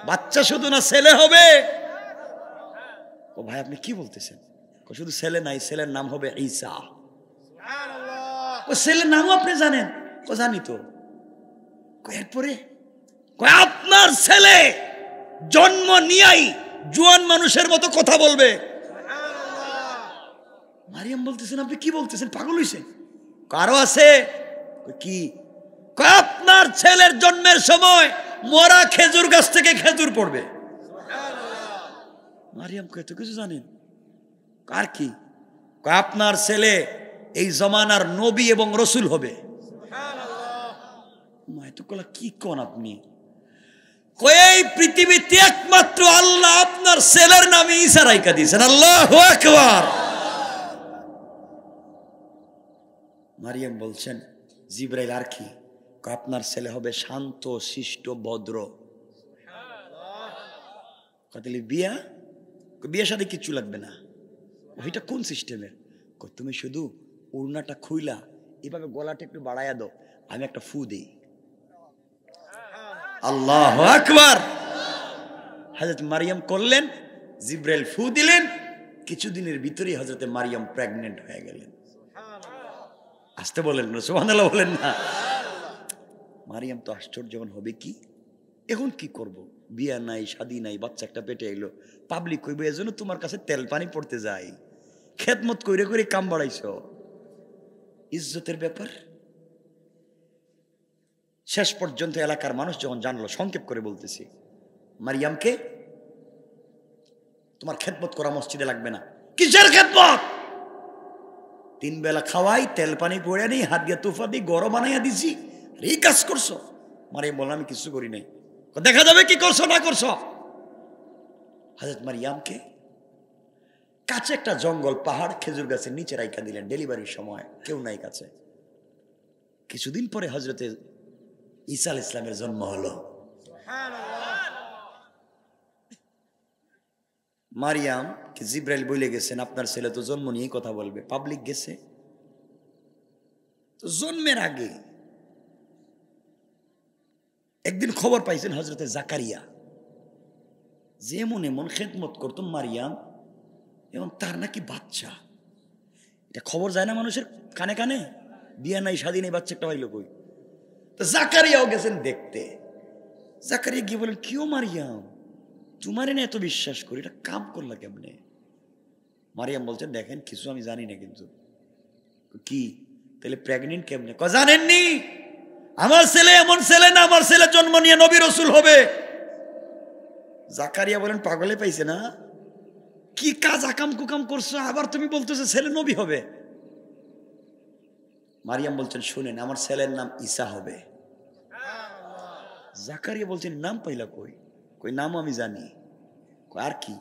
বাচ্চা শুধু না ছেলে হবে। ও ভাই আপনি কি বলতেছেন? শুধু ছেলে নাই, ছেলের নাম হবে ঈসা। ও ছেলের নামও আপনি জানেন? ও জানি তো। এরপরে আপনার ছেলে জন্ম নিয়াই জোয়ান মানুষের মতো কথা বলবে। মারিয়াম বলতেছেন, আপনি কি বলতেছেন? পাগল হইছেন? কারো আছে কি? আপনার ছেলের জন্মের সময় মরা খেজুর গাছ থেকে খেজুর পড়বে। মারিয়াম কত কিছু জানেন? কার কি? আপনার ছেলে এই জমানার নবী এবং রসুল হবে। কি কোন আপনি? এই পৃথিবীতে একমাত্র আল্লাহ আপনার ছেলের নামে ঈসা রাইখা দিয়েছেন। আল্লাহু আকবার। মারিয়াম বলছেন, জিবরাইল আর কি? আপনার ছেলে হবে শান্ত, শিষ্ট, ভদ্র। বিয়া বিয়ের সাথে কিচ্ছু লাগবে না। ওইটা কোন সিস্টেমের? তুমি শুধু ওড়নাটা খুইলা এভাবে গলাটা একটু বাড়াইয়া দাও, আমি একটা ফু দিই। আল্লাহু আকবার। হযরত মারিয়াম করলেন, জিবরাইল ফু দিলেন, কিছুদিনের ভিতরেই হযরত মারিয়াম প্রেগন্যান্ট হয়ে গেলেন। আসতে বলেন না, সুবহানাল্লাহ বলেন না। মারিয়াম তো আশ্চর্য হবে, কি এখন কি করব? বিয়া নাই, শাদী নাই, বাচ্চা একটা পেটে এলো, পাবলিক কইবে এজন্য তোমার কাছে তেল পানি পড়তে যাই, খেদমত কইরে কইরে কাম বাড়াইছ। ইজ্জতের ব্যাপার। শেষ পর্যন্ত এলাকার মানুষ যখন জানলো, সংক্ষেপ করে বলতেছি, মারিয়ামকে তোমার খেদমত করা মসজিদে লাগবে না। কিসের খেদমত? 3 বেলা খাওয়াই, তেল পানি পড়ে নেই, হাত দিয়ে তুফা দিই, গরম বানাইয়া দিছি, এই কাজ করছো। মারিয়াম বললাম, আমি কিছু করি নাই। দেখা যাবে কি করছো না করছো। হযরত মারিয়ামকে কাছে একটা জঙ্গল, পাহাড়, খেজুর গাছের নিচে রাইখা দিলেন। ডেলিভারির সময় কেউ নাই কাছে। কিছুদিন পরে হযরতে ঈসা আলাইহিস সালামের জন্ম হলো। মারিয়াম কি জিবরাইল বলে গেছেন, আপনার ছেলে তো জন্ম নিয়েই কথা বলবে, পাবলিক গেছে। তো জন্মের আগে একদিন খবর পাইছেন হযরতে জাকারিয়া, যেমন এমন খেদমত করতো মারিয়াম, এবং তার নাকি বাচ্চা। এটা খবর যায় না মানুষের কানে কানে, বিয়া নাই, শাদী নেই, বাচ্চা একটা হইল কই। তো জাকারিয়াও গেছেন দেখতে। জাকারিয়া গিয়ে বলেন, কিও মারিয়াম, তোমার না এত বিশ্বাস করি, এটা কাম করলা কেমনে? মারিয়াম বলছেন, দেখেন কিছু আমি জানি না, কিন্তু কি তাহলে প্রেগনেন্ট কেমনে? জানেননি, আমার ছেলে এমন ছেলে না, আমার ছেলে জন্ম নিয়ে নবী রসুল হবে। জাকারিয়া বলেন, পাগলে পাইছে না, কি কাজ আকাম কুকাম করছো, আবার তুমি বলতেছো ছেলে নবী হবে। মারিয়াম বলছেন, শুনেন, আমার ছেলের নাম ঈসা হবে। জাকারিয়া বলছেন, নাম পাইলা কই? কই নাম আমি জানি। আর কি?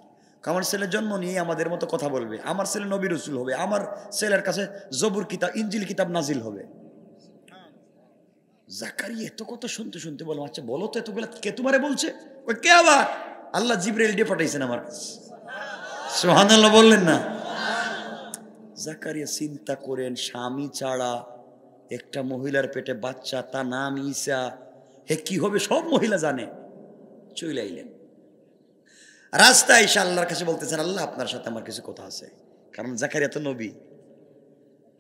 আমার ছেলের জন্ম নিয়ে আমাদের মতো কথা বলবে, আমার ছেলে নবী রসুল হবে, আমার ছেলের কাছে জবুর কিতাব, ইনজিল কিতাব নাজিল হবে। জাকারিয়া এত কথা শুনতে শুনতে বললাম, আচ্ছা বলো তো এতগুলা কে তোমারে বলছে? ওই কে আবার? আল্লাহ জিবরাইল দিয়ে পাঠাইছেন আমার কাছে। সুবহানাল্লাহ বললেন না? জাকারিয়া চিন্তা করেন, স্বামী ছাড়া একটা মহিলার পেটে বাচ্চা, তার নাম ঈসা, হে কি হবে সব মহিলা জানে। চলে আইলেন রাস্তায়, এসে আল্লাহর কাছে বলতেছেন, আল্লাহ আপনার সাথে আমার কিছু কথা আছে। কারণ জাকারিয়া তো নবী।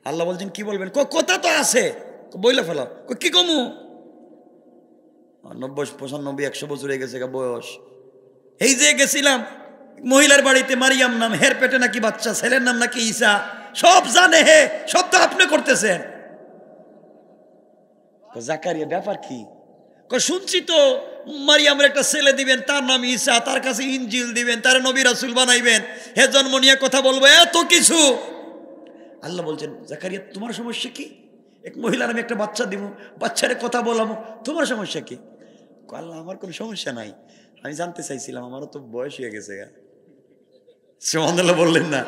আল্লাহ বলছেন কি বলবেন? কথা তো আছে, বইলে ফেলো। কি কমু? 90 95 100 বছর হয়ে গেছে বয়স। এই যে গেছিলাম মহিলার বাড়িতে, মারিয়াম নাম, হের পেটে নাকি বাচ্চা, ছেলের নাম নাকি ঈসা, সব জানে হে, সব তো আপনি করতেছেন। জাকারিয়া ব্যাপার কি? শুনছি তো মারিয়ামের একটা ছেলে দিবেন, তার নাম ঈসা, তার কাছে ইনজিল দিবেন, তার নবী রাসূল বানাইবেন, হে জন্ম নিয়ে কথা বলবো, এত কিছু। আল্লাহ বলছেন, জাকারিয়া তোমার সমস্যা কি? এক মহিলার আমি একটা বাচ্চা দিব, বাচ্চারে কথা বলাবো, তোমার সমস্যা কি? আল্লাহ আমার কোনো সমস্যা নাই, আমি জানতে চাইছিলাম, আমারও তো বয়স হয়ে গেছে। সুবহানাল্লাহ বললেন না?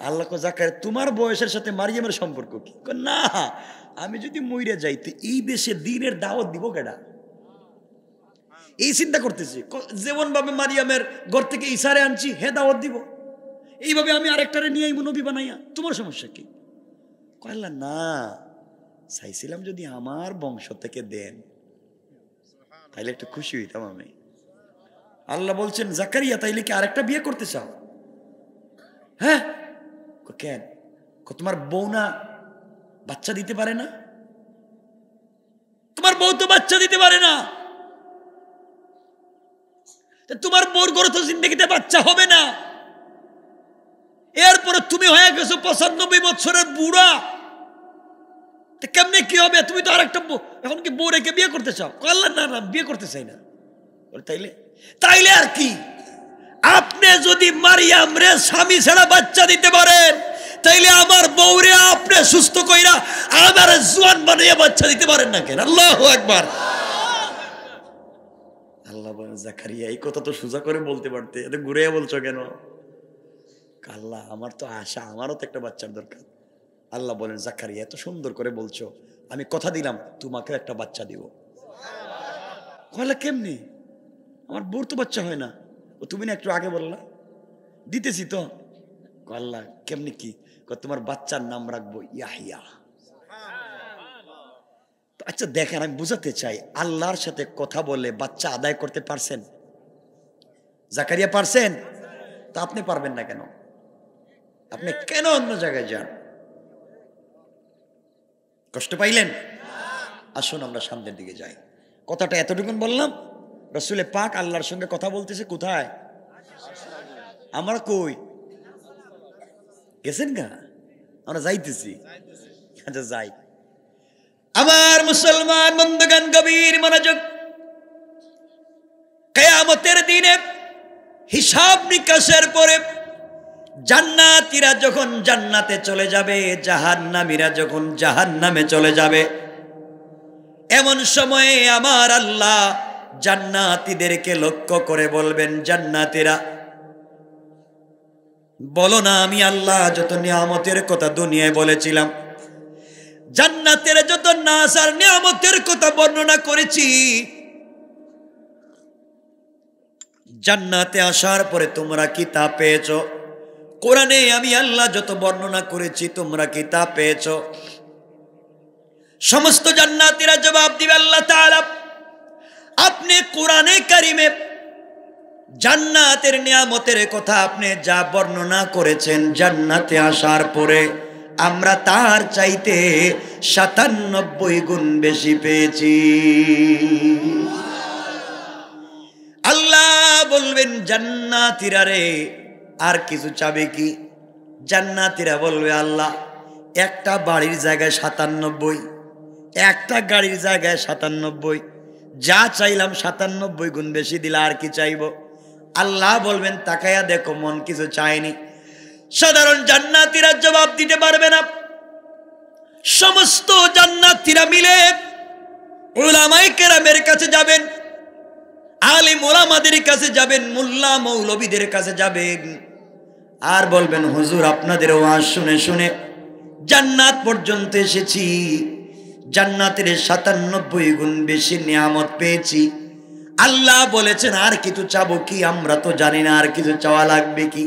আল্লাহ কো, জাকারিয়া তোমার বয়সের সাথে মারিয়ামের সম্পর্ক কি? না, আমি যদি মইরা যাইতে এই দেশে দিনের দাওয়াত দিব কেডা? এই চিন্তা করতেছি। যেমন ভাবে মারিয়ামের ঘর থেকে ঈসারে আনছি, হে দাওয়াত দিব, এইভাবে আমি আরেকটারে নিয়ে আইব নবী বানাইয়া, তোমার সমস্যা কি? আল্লাহ না, চাইছিলাম যদি আমার বংশ থেকে দেন তাইলে একটু খুশি হইতাম আমি। আল্লাহ বলছেন, জাকারিয়া তাইলে কি আরেকটা বিয়ে করতে চাও? হ্যাঁ। কেন? তোমার বউ না বাচ্চা দিতে পারে না? তোমার বউ তো বাচ্চা দিতে পারে না, তোমার বউর ঘরে তো জিন্দেগিতে বাচ্চা হবে না। এরপরে তুমি হয়ে গেছো 95 বছরের বুড়া, কেমনে কি হবে? তুমি তো আরেকটা এখন কি বউ রেখে বিয়ে করতে চাও? আল্লাহ না, না বিয়ে করতে চাই না। তাইলে আর কি? আপনি যদি মারিয়াম রে স্বামী ছাড়া বাচ্চা দিতে পারেন, তাইলে আমার বউরে আপনি সুস্থ কইরা আমার জওয়ান বানিয়ে বাচ্চা দিতে পারেন না কেন? আল্লাহু আকবার। আল্লাহ বলেন, জাকারিয়া এই কথা তো সোজা করে বলতে পারতে, এত ঘুরে বলছো কেন? আল্লাহ আমার তো আশা, আমারও তো একটা বাচ্চার দরকার। আল্লাহ বলেন, জাকারিয়া এত সুন্দর করে বলছো, আমি কথা দিলাম তোমাকে একটা বাচ্চা দিব। কয়লা কেমনি? আমার বউর তো বাচ্চা হয় না। ও তুমি না একটু আগে বললা, দিতেছি তো। আল্লাহ কেমনি কি? তোমার বাচ্চার নাম রাখবো ইয়াহিয়া। আচ্ছা দেখেন, আমি বুঝাতে চাই, আল্লাহর সাথে কথা বলে বাচ্চা আদায় করতে পারছেন? জাকারিয়া পারছেন? তা আপনি পারবেন না কেন? আপনি কেন অন্য জায়গায় যান? কষ্ট পাইলেন? আসুন আমরা সামনের দিকে যাই। কথাটা এতটুকুন বললাম, রাসূলে পাক আল্লাহর সঙ্গে কথা বলতেছে কোথায়? আমরা কই গেছেন গা? আমরা যাইতেছি। আচ্ছা যাই। আমার মুসলমান বন্ধুগণ, গভীর মনোযোগ। কিয়ামতের দিনে হিসাব নিকাশের পরে জান্নাতীরা যখন জান্নাতে চলে যাবে, জাহান্নামীরা যখন জাহান্নামে চলে যাবে, এমন সময়ে আমার আল্লাহ জান্নাতীদেরকে লক্ষ্য করে বলবেন, জান্নাতীরা বলো না আমি আল্লাহ যত নিয়ামতের কথা দুনিয়ায় বলেছিলাম, জান্নাতের যত নাজ আর নিয়ামতের কথা বর্ণনা করেছি, জান্নাতে আসার পরে তোমরা কি তা পেয়েছো? কোরআনে আমি আল্লাহ যত বর্ণনা করেছি তোমরা কি তা পেয়েছো? সমস্ত জান্নাতীরা জবাব দিবে, আল্লাহ তাআলা আপনি কোরআনে কারিমে জান্নাতের নিয়ামতের কথা আপনি যা বর্ণনা করেছেন, জান্নাতে আসার পরে আমরা তার চাইতে 97 গুণ বেশি পেয়েছি। আল্লাহ বলবেন, জান্নাতীরা রে আর কিছু চাবে কি? জান্নাতীরা বলবে, আল্লাহ একটা বাড়ির জায়গায় 97, একটা গাড়ির জায়গায় 97, যা চাইলাম 97 গুণ বেশি দিলা, আর কি চাইব? আল্লাহ বলবেন, তাকায়া দেখো মন কিছু চায়নি। সাধারণ জান্নাতীরা জবাব দিতে পারবে না। সমস্ত জান্নাতীরা মিলে উলামায়ে কেরামের কাছে যাবেন, আলিম ওলামাদের কাছে যাবেন, মোল্লা মৌলবীদের কাছে যাবেন, আর বলবেন, হুজুর আপনাদের ওয়াজ শুনে শুনে জান্নাত পর্যন্ত এসেছি, জান্নাতের 97 গুণ বেশি নিয়ামত পেয়েছি। আল্লাহ বলেছেন আর কিছু চাবো কি? আমরা তো জানি না আর কিছু চাওয়া লাগবে কি।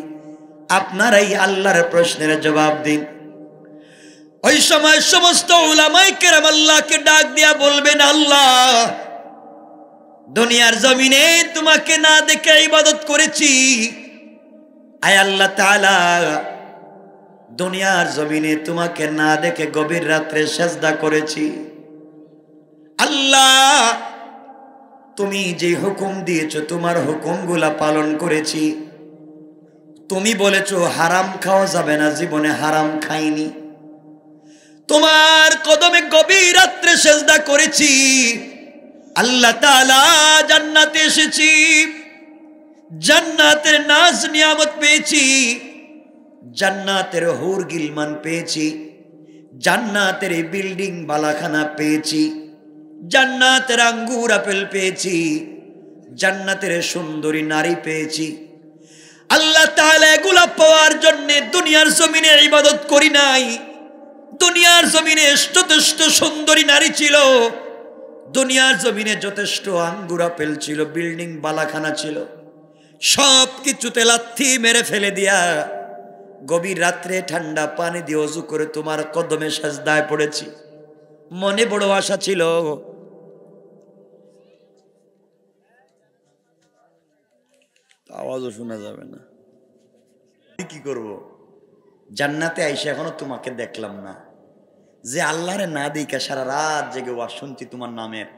আপনারাই আল্লাহর প্রশ্নের জবাব দিন। ওই সময় সমস্ত উলামায়ে কেরাম আল্লাহকে ডাক দিয়া বলবেন, আল্লাহ দুনিয়ার জমিনে তোমাকে না দেখে ইবাদত করেছি, আয় আল্লাহ তাআলা দুনিয়ার জমিনে তোমাকে না দেখে গভীর রাত্রে সেজদা করেছি। আল্লাহ তুমি যে হুকুম দিয়েছো তোমার হুকুমগুলা পালন করেছি। তুমি বলেছো হারাম খাওয়া যাবে না, জীবনে হারাম খাইনি। তোমার কদমে গভীর রাত্রে সেজদা করেছি। আল্লাহ তাআলা জান্নাতে এসেছি, জান্নাতের নাজ নিয়ামত পেয়েছি, জান্নাতের হুর গিলমান পেয়েছি, জান্নাতের বিল্ডিং বালাখানা পেয়েছি, জান্নাতের আঙ্গুর আপেল পেয়েছি, জান্নাতের সুন্দরী নারী পেয়েছি। আল্লাহ তাআলা এগুলা পাওয়ার জন্য দুনিয়ার জমিনে ইবাদত করি নাই। দুনিয়ার জমিনে যথেষ্ট সুন্দরী নারী ছিল, দুনিয়ার জমিনে যথেষ্ট আঙ্গুর আপেল ছিল, বিল্ডিং বালাখানা ছিল, সব কিছুতে লাথি মেরে ফেলে দিয়া গভীর রাত্রে ঠান্ডা পানি দিয়ে ওযু করে তোমার কদমে সাজদায় পড়েছি। মনে বড় আশা ছিল, আওয়াজও শোনা যাবে না, কি করব? জান্নাতে আইসা এখনো তোমাকে দেখলাম না। যে আল্লাহরে না দিকা সারা রাত জেগে ওয়াজ শুনছি তোমার নামের,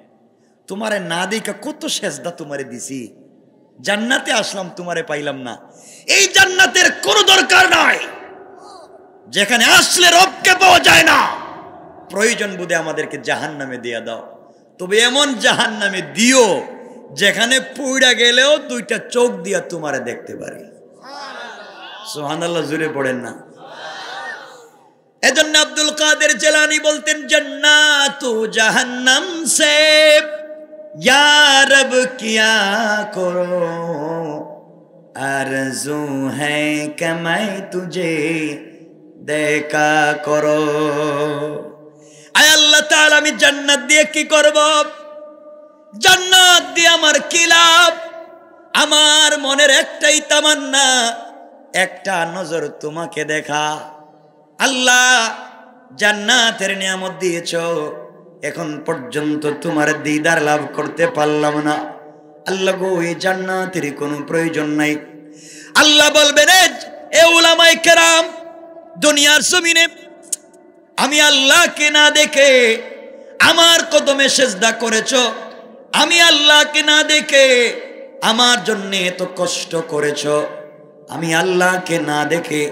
তোমারে না দিকা কত সেজদা তোমারে দিছি, জান্নাতে আসলাম তোমারে পাইলাম না। এই জান্নাতের কোনো দরকার নাই, যেখানে আসলে রবকে পাওয়া যায় না। প্রয়োজন বোধে আমাদেরকে জাহান্নামে দিয়ে দাও, তবে এমন জাহান্নামে দিও যেখানে পুইড়া গেলেও দুইটা চোখ দিয়া তোমারে দেখতে পারি। সুবহানাল্লাহ, জোরে পড়েন না। এজন্য আব্দুল কাদের জিলানী বলতেন, জান্নাতু জাহান্নাম সে ইয়া রব কিয়া করো আরজু হ্যায় কমাই তুঝে দেখা করো। আয় আল্লাহ তাআলা আমি জান্নাত দিয়ে কি করব? জান্নাত দিয়ে আমার কি লাভ? আমার মনের একটাই তামান্না, একটা নজর তোমাকে দেখা। আল্লাহ জান্নাতের নিয়ামত দিয়েছো, এখন পর্যন্ত তোমার দিদার লাভ করতে পারলাম না। আল্লাহ গো, এই জান্নাতের কোনো প্রয়োজন নাই। আল্লাহ বলবেন, এ উলামায়ে কেরাম, দুনিয়ার জমিনে আমি আল্লাহকে না দেখে আমার কদমে সেজদা করেছো, আমি আল্লাহকে না দেখে আমার জন্য এত কষ্ট করেছো, আমি আল্লাহকে না দেখে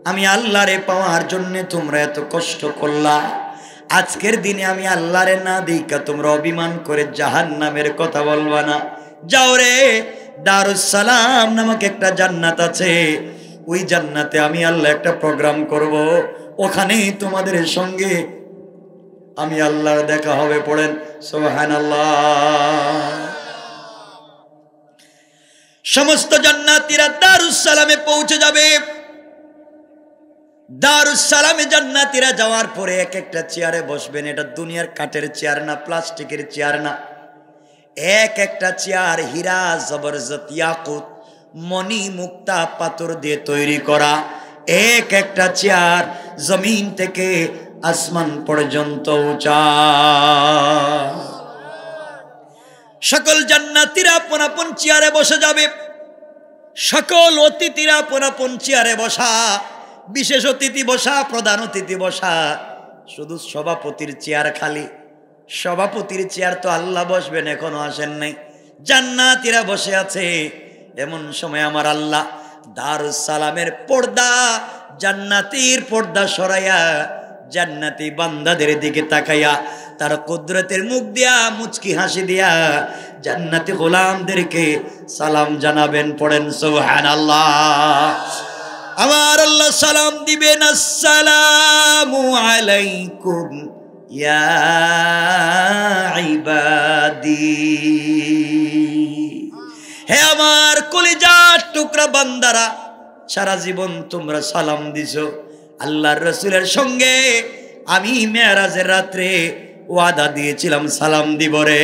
আমি আল্লাহরে পাওয়ার জন্য তোমরা এত কষ্ট করলা। আজকের দিনে আমি আল্লাহরে না দেখা তোমরা অভিমান করে জাহান্নামের কথা বলবা না। যাও রে, দারুস সালাম নামক একটা জান্নাত আছে, ওই জান্নাতে আমি আল্লাহ একটা প্রোগ্রাম করব, ওখানেই তোমাদের সঙ্গে আমি আল্লাহর দেখা হবে। পড়েন সুবহানাল্লাহ। সমস্ত জান্নাতীরা দারুস সালামে পৌঁছে যাবে। দারুস সালামে জান্নাতীরা যাওয়ার পরে এক একটা চেয়ারে বসবেন। এটা দুনিয়ার কাঠের চেয়ার না, প্লাস্টিকের চেয়ার না, এক একটা চেয়ার হীরা জবরজত ইয়াকুত মণি মুক্তা পাথর দিয়ে তৈরি করা। এক একটা চেয়ার জমিন থেকে আসমান পর্যন্ত উঁচা। সকল জান্নাতীরা আপন আপন চেয়ারে বসে যাবে। সকল অতিথিরা আপন আপন চেয়ারে বসা, বিশেষ অতিথি বসা, প্রধান অতিথি বসা, শুধু সভাপতির চেয়ার খালি। সভাপতির চেয়ার তো আল্লাহ বসবেন, এখনো আসেন নাই। জান্নাতীরা বসে আছে। এমন সময় আমার আল্লাহ দারুস সালামের পর্দা, জান্নাতীর পর্দা সরাইয়া জান্নাতি বান্দাদের দিকে তাকাইয়া তার কুদরতের মুখ দিয়া মুচকি হাসি দিয়া জান্নাতি গোলামদেরকে সালাম জানাবেন। পড়েন সুবহানাল্লাহ। আমার আল্লাহ সালাম দিবেন, আসসালামু আলাইকুম ইয়া ইবাদি। হে আমার কলিজার টুকরা বান্দারা, সারা জীবন তোমরা সালাম দিছো। আল্লাহর রাসূলের সঙ্গে আমি মেরাজের রাত্রে ওয়াদা দিয়েছিলাম সালাম দিব রে,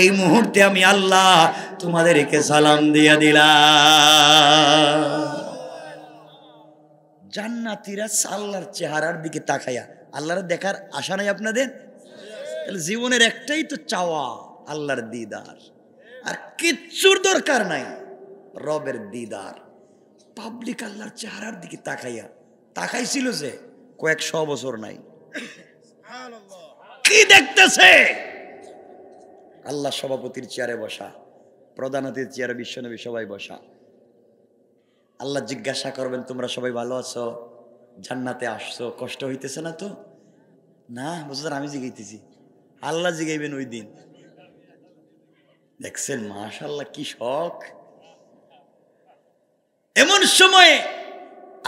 এই মুহূর্তে আমি আল্লাহ তোমাদেরকে সালাম দিয়ে দিলাম। জান্নাতীরা আল্লাহর চেহারার দিকে তাকায়া, আল্লাহর দেখার আশা নাই আপনাদের? তাহলে জীবনের একটাই তো চাওয়া, আল্লাহর দিদার, আর কিচ্ছুর দরকার নাই, রবের দিদার। পাবলিক আল্লাহর চেহারার দিকে তাকাইয়া, তাকাইছিল যে কয়েকশো বছর নাই, কি দেখতেছে? আল্লাহ সভাপতির চেয়ারে বসা, প্রধান অতিথির চেয়ারে বিশ্বনবী সবাই বসা। আল্লাহ জিজ্ঞাসা করবেন, তোমরা সবাই ভালো আছো, জান্নাতে আসছো, কষ্ট হইতেছে না তো? না বুঝলেন, আমি জিগাইতেছি, আল্লাহ জিগাইবেন ওই দিন। দেখছেন মাশাআল্লাহ কি শখ। এমন সময়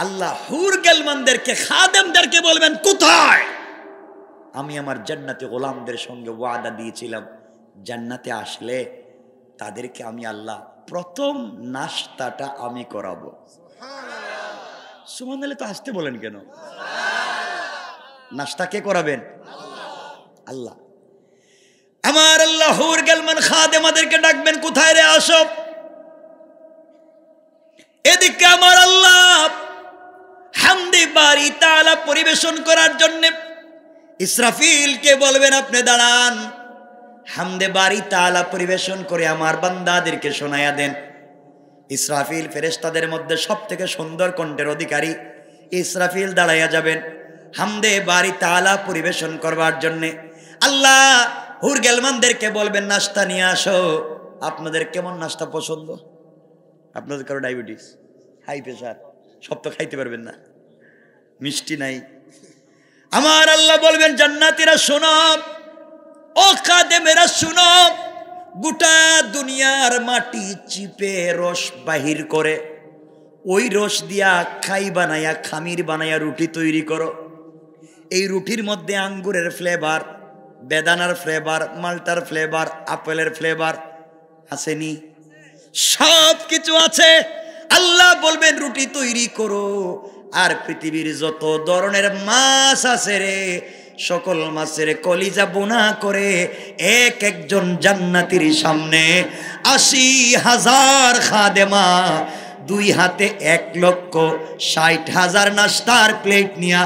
আল্লাহ হুর গেলমানদেরকে, খাদেমদেরকে বলবেন, কোথায়? আমি আমার জান্নাতে গোলামদের সঙ্গে ওয়াদা দিয়েছিলাম, জান্নাতে আসলে তাদেরকে আমি আল্লাহ প্রথম নাস্তাটা আমি করাবো। সুবহানাল্লাহ, তো আসতে বলেন কেন? নাস্তা কে করাবেন? আল্লাহ। আমার আল্লাহ হুর গেলমান খাদেমাদেরকে ডাকবেন, কোথায় রে, আসো। এদিকে আমার আল্লাহ হামদে বারি তাআলা পরিবেশন করার জন্য ইসরাফিলকে বলবেন, আপনি দাঁড়ান, হামদে বারি তাআলা পরিবেশন করে আমার বান্দাদেরকে শোনায়া দেন। ইসরাফিল ফেরেশতাদের মধ্যে সবথেকে সুন্দর কণ্ঠের অধিকারী, ইসরাফিল দাঁড়াইয়া যাবেন হামদে বারি তাআলা পরিবেশন করবার জন্যে। আল্লাহ হুর গেলমানদেরকে বলবেন, নাস্তা নিয়ে আসো। আপনাদের কেমন নাস্তা পছন্দ? আপনাদের কারো ডায়াবেটিস, হাই প্রেশার, সব তো খাইতে পারবেন না, মিষ্টি নাই। আমার আল্লাহ বলবেন, জান্নাতীরা শোনো, ও খাদেমেরা শোনো, গোটা দুনিয়ার মাটি চিপে রস বাহির করে ওই রস দিয়া খাই বানাইয়া, খামির বানাইয়া রুটি তৈরি করো। এই রুটির মধ্যে আঙ্গুরের ফ্লেভার, বেদানার ফ্লেভার, মাল্টার ফ্লেভার, আপেলের ফ্লেভার আসেনি, সব কিছু আছে। আল্লাহ বলবেন, রুটি তৈরি করো, আর পৃথিবীর যত ধরনের মাছ আছে রে, সকল মাছের কলিজা বোনা করে এক একজন জান্নাতীর সামনে ৮০,০০০ খাদেমা দুই হাতে ১,৬০,০০০ নাস্তার প্লেট নিয়া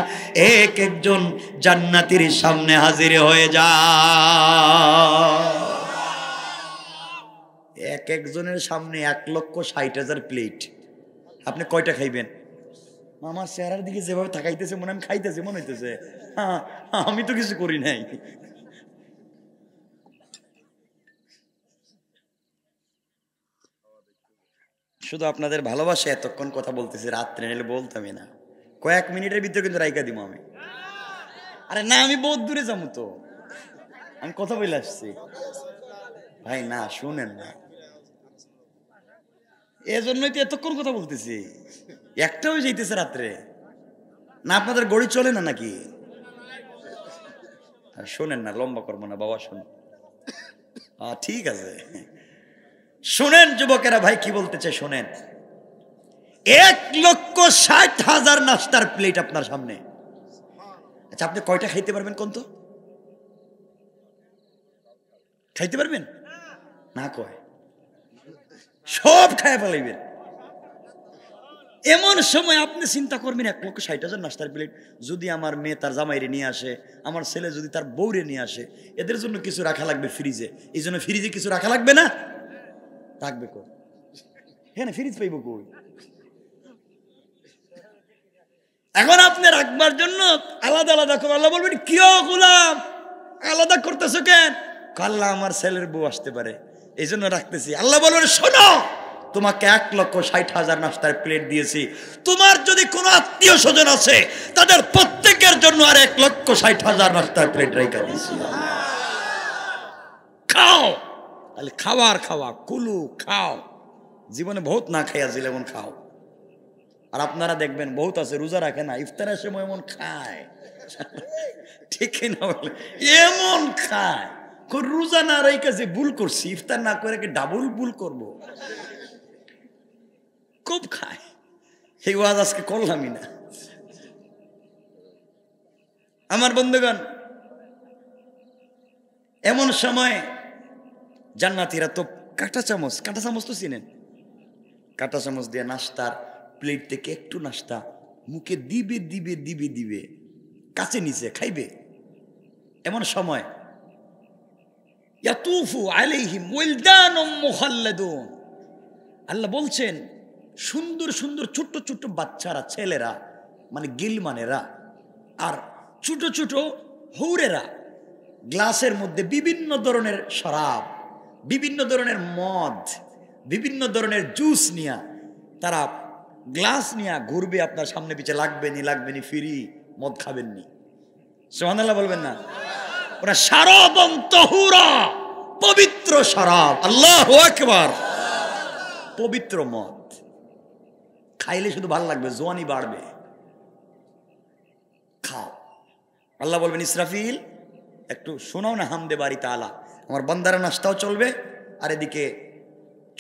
এক একজন জান্নাতীর সামনে হাজির হয়ে যায়। এক একজনের সামনে ১,৬০,০০০ প্লেট, আপনি কয়টা খাইবেন? আমার চেহারার দিকে যেভাবে তাকাইতেছে, মনে আমি খাইতেছি মনে হইতেছে, হ্যাঁ আমি তো কিছু করি নাই। শুধু আপনাদের ভালোবাসা এতক্ষণ কথা বলতেছি, রাত্রে নিলে বলতামই না, কয়েক মিনিটের ভিতরে কিন্তু রাইকা দিব আমি। আরে না, আমি বহুত দূরে যাবো তো, আমি কথা বলে আসছি ভাই, না শুনেন না, এজন্যই তো এতক্ষণ কথা বলতেছি। একটা হয়ে যাইতেছে রাত্রে, না আপনাদের গড়ি চলে না নাকি? শোনেন না, লম্বা করবো না বাবা, শোন, ঠিক আছে শোনেন যুবকেরা, ভাই কি বলতেছে শোনেন। ১,৬০,০০০ নাস্তার প্লেট আপনার সামনে। আচ্ছা আপনি কয়টা খাইতে পারবেন কোন তো? খাইতে পারবেন না? কয় সব খায় ফেলাইবেন। এমন সময় আপনি চিন্তা করবেন, ১,৬০,০০০ নাস্তার প্লেট যদি আমার মেয়ে তার জামাইরে নিয়ে আসে, আমার ছেলে যদি তার বউরে নিয়ে আসে, এদের জন্য কিছু রাখা লাগবে ফ্রিজে। এই জন্য ফ্রিজে কিছু রাখা লাগবে না? রাখবে কই? হ্যাঁ, ফ্রিজ পাইব কই? এখন আপনি রাখবার জন্য আলাদা আলাদা করে আল্লাহ বলবেন, কি গোলাম আলাদা করতেছো কেন? আল্লাহ আমার ছেলের বউ আসতে পারে, এই জন্য রাখতেছি। আল্লাহ বলবেন, শোনো, তোমাকে ১,৬০,০০০ নাস্তার প্লেট দিয়েছি, তোমার যদি কোনো আত্মীয় স্বজন আছে তাদের প্রত্যেকের জন্য আর ১,৬০,০০০ নাস্তার প্লেট রেখে দিয়েছি। খাও, তাহলে খাবার খাওয়া, কুলু খাও, জীবনে বহুত না খাইয়া যেমন খাও। আর আপনারা দেখবেন বহুত আছে রোজা রাখে না, ইফতারের সময় এমন খায়, ঠিক না বলে, এমন খায়, রোজা না রেখে যে ভুল করছি, ইফতার না করে ডাবল ভুল করবো, খুব খায়। এই ওয়াজ আজকে করলামই না। আমার বন্ধুগণ, এমন সময় জান্নাতীরা তো কাঁটা চামচ তো চিনেন, কাঁটা চামচ দিয়ে নাস্তার প্লেট থেকে একটু নাস্তা মুখে দিবে দিবে দিবে দিবে, কাছে নিচে খাইবে। এমন সময় ইয়াতুফু আলাইহিম ওয়ালদানুম মুখাল্লাদুন, আল্লাহ বলছেন সুন্দর সুন্দর ছোট্ট ছোট্ট বাচ্চারা, ছেলেরা মানে গিলমানেরা আর ছোট ছোট হৌরেরা গ্লাসের মধ্যে বিভিন্ন ধরনের শরাব, বিভিন্ন ধরনের মদ, বিভিন্ন ধরনের জুস নিয়া তারা গ্লাস নিয়া ঘুরবে আপনার সামনে পিছে, লাগবেনি ফ্রি, মদ খাবেননি। সুবহানাল্লাহ বলবেন না? ওরা শারাবান তাহুরা, পবিত্র শরাব, আল্লাহু আকবার, পবিত্র মদ। খাইলে শুধু ভালো লাগবে, জোয়ানি বাড়বে, খাও। আল্লাহ বলবেন ইসরাফিল একটু শোনাও না হামদে বাড়ি তাআলা, আমার বান্দারা নাস্তাও চলবে আর এদিকে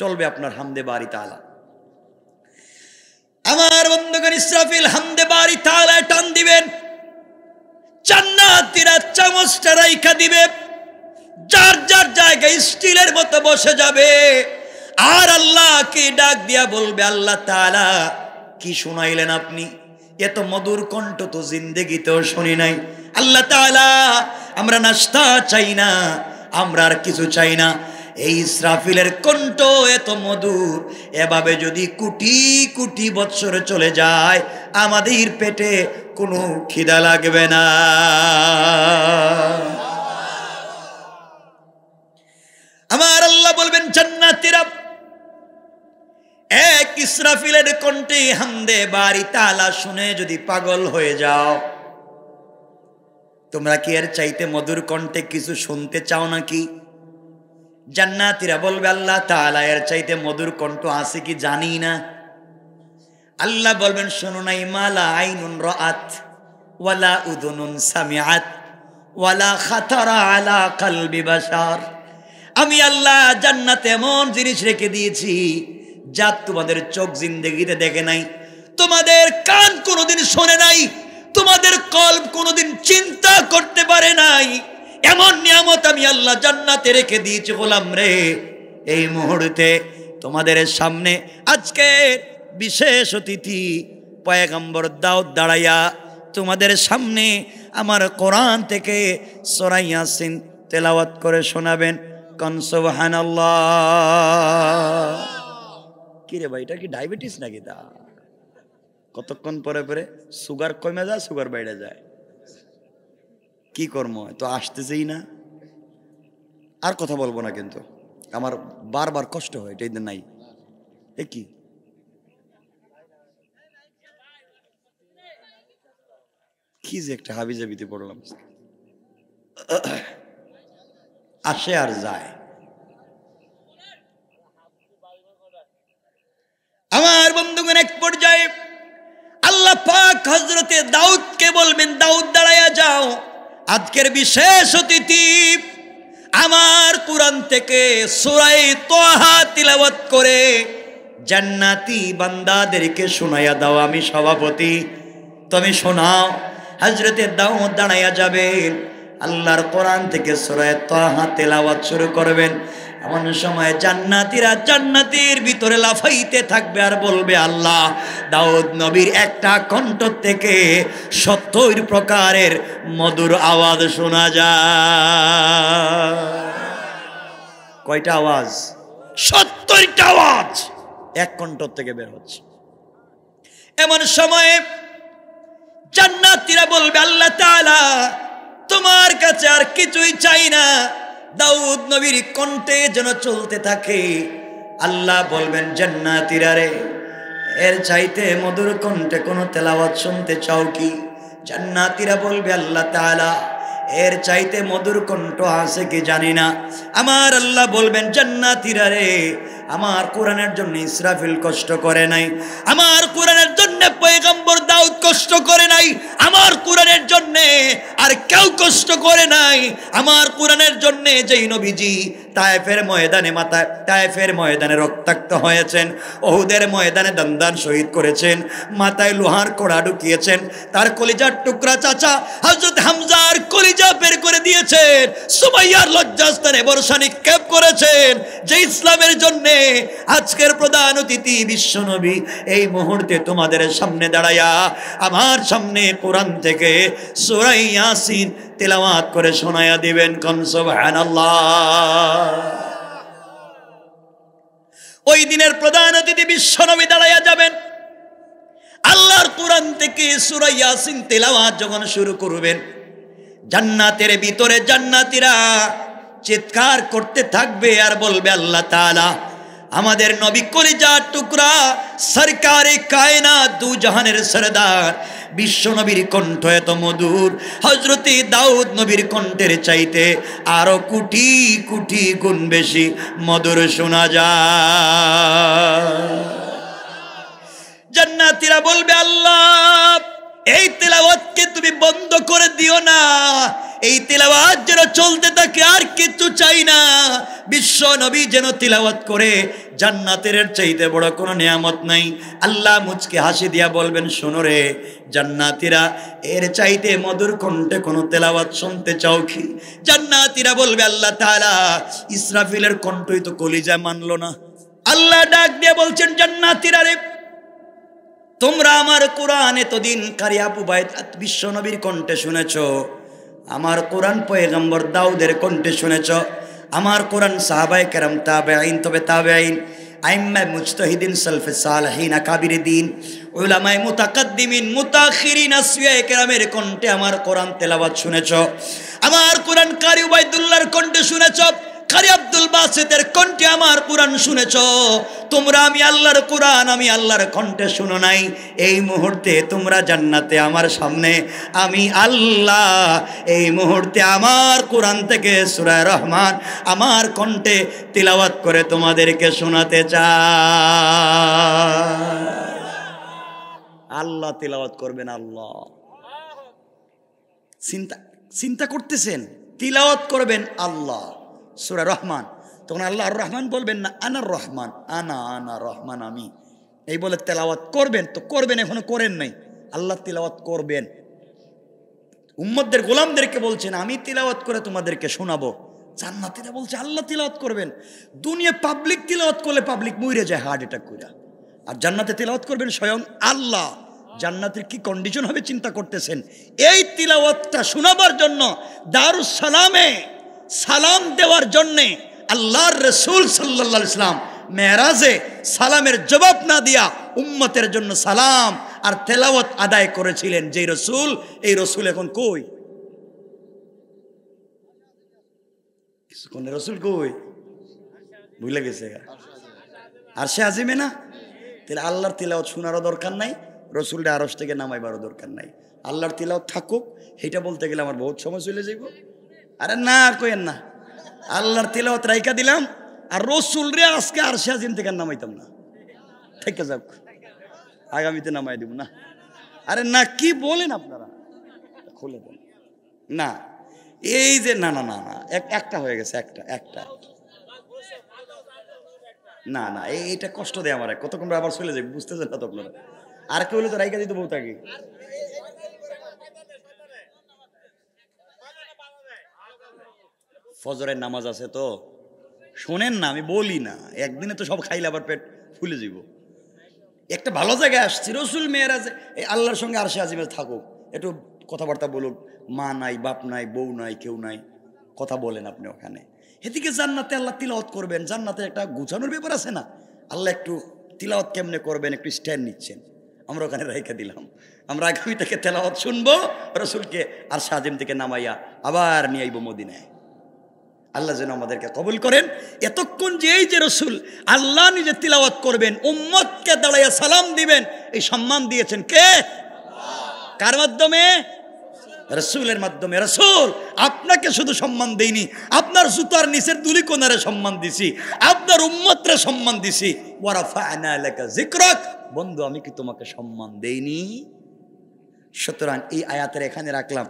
চলবে আপনার হামদে বাড়ি তাআলা। আমার বন্ধুগণ ইসরাফিল হামদে বাড়ি তাআলা টান দিবেন, জান্নাতীরা চামচটা রাইখা দিবে, যার যার জায়গায় স্টিলের মতো বসে যাবে। আর আল্লাহকে ডাক দিয়া বলবে, আল্লাহ তাআলা কি শুনাইলেন আপনি? এত মধুর কণ্ঠ তো জিন্দেগিতেও শুনি নাই। আল্লাহ তাআলা আমরা নাস্তা চাই না, আমরা আর কিছু চাই না। এই ইসরাফিলের কণ্ঠ এত মধুর, এভাবে যদি কোটি কোটি বৎসর চলে যায় আমাদের পেটে কোনো খিদা লাগবে না। আমার আল্লাহ বলবেন জান্নাতীরা এক ইসরাফিলের কণ্ঠে হামদে বাড়ি তাআলা শুনে যদি পাগল হয়ে যাও, তোমরা কি এর চাইতে মধুর কণ্ঠে কিছু শুনতে চাও নাকি? জান্নাতীরা বলবে আল্লাহ তাআলা এর চাইতে মধুর কণ্ঠ আছে কি জানি না। আল্লাহ বলবেন শোনো নাই, মালা আইনুন রাআত ওয়ালা উযুনুন সামিআত ওয়ালা খাতারা আলা কলবি বাশার। আমি আল্লাহ জান্নাতে এমন জিনিস রেখে দিয়েছি যা তোমাদের চোখ জিন্দেগিতে দেখে নাই, তোমাদের কান কোনোদিন শোনে নাই, তোমাদের কলব কোনোদিন চিন্তা করতে পারে নাই। এমন নিয়ামত আমি আল্লাহ জান্নাতে রেখে দিয়েছি গোলাম রে। এই মুহূর্তে তোমাদের সামনে আজকে বিশেষ অতিথি পয়গম্বর দাউদ দাঁড়াইয়া তোমাদের সামনে আমার কোরআন থেকে সূরা ইয়াসিন তেলাওয়াত করে শোনাবেন। কোন সুবহানাল্লাহ। কি রে ভাই, এটা কি ডায়াবেটিস নাকি? তা কতক্ষণ পরে পরে সুগার কমে যায়, সুগার বেড়ে যায়, কি কর্ম তো আসতেছেই না। আর কথা বলবো না, কিন্তু আমার বারবার কষ্ট হয়, এটাই নাই। এ কি কি যে একটা হাবিজাবিতে পড়লাম, আসে আর যায়। আমার বন্ধুগণ এক পর্যায়ে আল্লাহ পাক হযরতে দাউদকে বলবেন, দাউদ দাঁড়ায়া যাও, আজকের বিশেষ অতিথি আমার কোরআন থেকে সূরা তাহা তিলাওয়াত করে জান্নাতি বান্দাদেরকে শোনায়া দাও। আমি সভাপতি, তুমি শোনাও। হযরতে দাউদ দাঁড়ায়া যাবেন, আল্লাহর কোরআন থেকে সূরা তাহা তেলাওয়াত শুরু করবেন। এমন সময় জান্নাতীরা জান্নাতের ভিতরে লাফাইতে থাকবে আর বলবে, আল্লাহ দাউদ নবীর একটা কণ্ঠ থেকে ৭০ প্রকারের মধুর আওয়াজ শোনা যায়। কয়টা আওয়াজ? ৭০টা আওয়াজ এক কণ্ঠ থেকে বের হচ্ছে। এমন সময়ে জান্নাতীরা বলবে, আল্লাহ তাআলা তোমার কাছে আর কিছুই চাই না, দাউদ নবীর কণ্ঠে যেন চলতে থাকে। আল্লাহ বলবেন, জান্নাতীরা রে, এর চাইতে মধুর কণ্ঠে কোনো তেলাওয়াত শুনতে চাও কি? জান্নাতীরা বলবে, আল্লাহ তাআলা এর চাইতে মধুর কণ্ঠ আছে কি জানি না। আমার আল্লাহ বলবেন, জান্নাতীরা রে, আমার কোরআনের জন্য ইসরাফিল কষ্ট করে নাই, আমার কোরআনের জন্য পয়গম্বর দাউদ কষ্ট করে নাই, আমার কোরআনের জন্য আর কেউ কষ্ট করে নাই। আমার কোরআনের জন্য যেই নবীজি তায়েফের ময়দানে রক্তাক্ত হয়েছেন, ওহুদের ময়দানে দান্দান শহীদ করেছেন, মাথায় লোহার কোড়া ঢুকিয়েছেন, তার কলিজার টুকরা চাচা হযরত হামজার কলিজা বের করে দিয়েছেন, সুমাইয়ার লজ্জাস্থানে বর্ষা নিক্ষেপ করেছেন, যে ইসলামের জন্য আজকের প্রধান অতিথি বিশ্বনবী এই মুহূর্তে তোমাদের সামনে দাঁড়ায়া আমার সামনে কোরআন থেকে সূরা ইয়াসিন তেলাওয়াত করে শোনায়া দিবেন। কোন সুবহানাল্লাহ। ওই দিনের প্রধান অতিথি বিশ্বনবী দাঁড়ায়া যাবেন, আল্লাহর কোরআন থেকে সূরা ইয়াসিন তেলাওয়াত যখন শুরু করবেন, জান্নাতের ভিতরে জান্নাতীরা চিৎকার করতে থাকবে আর বলবে, আল্লাহ তাআলা আমাদের নবী কলিজার টুকরা সরকারে কায়নাত দু জাহানের সরদার বিশ্ব নবীর কণ্ঠ এত মধুর, হযরতে দাউদ নবীর কণ্ঠের চাইতে আরো কোটি কোটি গুণ বেশি মধুর শোনা যায়। জান্নাতীরা বলবে, আল্লাহ এই তেলাওয়াতকে তুমি বন্ধ করে দিও না, এই তেলাওয়াত যেন চলতে থাকে, আর কিছু চাই না। বিশ্ব নবী যেন তেলাওয়াত করে, জান্নাতের চাইতে বড় কোনো নিয়ামত নাই। আল্লাহ মুচকে হাসি দিয়া বলবেন, শোনো রে জান্নাতীরা, এর চাইতে মধুর কণ্ঠে কোনো তেলাওয়াত শুনতে চাও কি? জান্নাতীরা বলবে, আল্লাহ তাআলা ইসরাফিলের কণ্ঠই তো কলিজা মানলো না। আল্লাহ ডাক দিয়ে বলছেন, জান্নাতীরা রে, তোমরা আমার কোরআন এতদিন কারি আবু বাইত বিশ্ব নবীর কণ্ঠে শুনেছো, আমার কোরআন পয়গম্বর দাউদের কণ্ঠে শুনেছ, আমার কোরআন সাহাবায়ে কেরাম তাবেঈন, তবে তাবেঈন, আইম্মায়ে মুজতাহিদিন, সালফে সালেহিন, আকাবিরিদ্দিন, উলামায়ে মুতাকাদ্দিমিন, মুতাখিরিন, আসফিয়ায়ে কেরামের কণ্ঠে আমার কোরআন তেলাওয়াত শুনেছ, আমার কোরআন কারি উবাইদুল্লাহর কণ্ঠে শুনেছ, কারি আব্দুল বাসিতের কণ্ঠে আমার কোরআন শুনেছ। তোমরা আমি আল্লাহর কোরআন, আমি আল্লাহর কণ্ঠে শুনো নাই। এই মুহূর্তে তোমরা জান্নাতে আমার সামনে, আমি আল্লাহ এই মুহূর্তে আমার কোরআন থেকে সূরা রহমান আমার কণ্ঠে তিলাওয়াত করে তোমাদেরকে শোনাতে চাই। আল্লাহ তিলাওয়াত করবেন। আল্লাহ চিন্তা করতেছেন, তিলাওয়াত করবেন আল্লাহ সূরা রহমান। তখন আল্লাহ আর রহমান বলবেন না, আনার রহমান, আনা রহমান, আমি এই বলে তেলাওয়াত করবেন। তো করবেন, এখনো করেন নাই, আল্লাহ তিলাওয়াত করবেন। উম্মতদের গোলামদেরকে বলছেন, আমি তিলাওয়াত করে তোমাদেরকে শোনাবো। জান্নাতীরা বলছে, আল্লাহ তিলাওয়াত করবেন। দুনিয়া পাবলিক তিলাওয়াত করলে পাবলিক মরে যায় হার্ট অ্যাটাক করে, আর জান্নাতে তিলাওয়াত করবেন স্বয়ং আল্লাহ। জান্নাতের কি কন্ডিশন হবে চিন্তা করতেছেন। এই তিলাওয়াতটা শোনাবার জন্য দারুস সালামে সালাম দেওয়ার জন্যে আল্লাহর রাসূল সাল্লাল্লাহু আলাইহি ওয়াসাল্লাম মেরাজে সালামের জবাব না দিয়া উম্মতের জন্য সালাম আর তেলাওয়াত আদায় করেছিলেন যে রাসূল। এই রাসূল এখন কই? কোন রাসূল কই? ভুলে গেছে আরশে আজিমে না? তাহলে আল্লাহর তিলাওয়াত শোনারও দরকার নাই, রাসূলটা আরশ থেকে নামাইবারও দরকার নাই। আল্লাহর তিলাওয়াত থাকুক, এটা বলতে গেলে আমার বহুত সময় চলে যাইব। আরে না কইেন না, আল্লাহর তিলাওয়াত রাইখা দিলাম, আর রাসূল রে আজকে আরশে আজিম থেকে নামাইতাম না, ঠিক আছে, আগামীতে নামাই দিব না। আরে না, কি বলেন আপনারা? খুলে দেন না, এই যে না না না না, একটা হয়ে গেছে, একটা না না, এইটা কষ্ট দেয় আমার, কতক্ষণ আবার চলে যাবে, বুঝতেছেন না তো আপনারা। আর কেউ হলে তো রাইখা দিতে বহুত আগে। ফজরের নামাজ আছে তো শোনেন না, আমি বলি না, একদিনে তো সব খাইলে আবার পেট ফুলে যাব। একটা ভালো জায়গায় আসছি, রাসূল মেরাজে এই আল্লাহর সঙ্গে আরশে আজিমে থাকুক, একটু কথাবার্তা বলুক, মা নাই, বাপ নাই, বউ নাই, কেউ নাই, কথা বলেন আপনি ওখানে। এদিকে জান্নাতে আল্লাহ তিলাওয়াত করবেন, জান্নাতে একটা গুছানোর ব্যাপার আছে না, আল্লাহ একটু তিলাওয়াত কেমনে করবেন একটু স্ট্যান্ড নিচ্ছেন, আমরা ওখানে রেখে দিলাম। আমরা আগামী থেকে তেলাওয়াত শুনবো, রাসূলকে আরশে আজিম থেকে নামাইয়া আবার নিয়ে আইব মদিনায়। আল্লাহ যেন আমাদেরকে কবুল করেন। এতক্ষণ যে এই যে রাসূল আল্লাহ নিজে তিলাওয়াত করবেন, উম্মতকে দাঁড়াইয়া সালাম দিবেন, এই সম্মান দিয়েছেন কে? কার মাধ্যমে? রাসূলের মাধ্যমে। রাসূল আপনাকে শুধু সম্মান দেইনি, আপনার জুতার নিচের দুলি কোনারে সম্মান দিছি, আপনার উম্মতরে সম্মান দিছি। ওয়া রাফা'না লাকা যিকরাক, বন্ধু আমি কি তোমাকে সম্মান দেইনি? সুতরাং এই আয়াতের এখানে রাখলাম,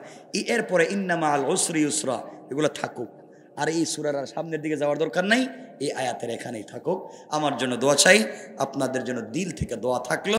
এরপরে ইন্না মা'আল উসরি ইউসরা এগুলো থাকুক, আর এই সূরার সামনের দিকে যাওয়ার দরকার নাই, এই আয়াতের এখানেই থাকুক। আমার জন্য দোয়া চাই, আপনাদের জন্য দিল থেকে দোয়া থাকলো।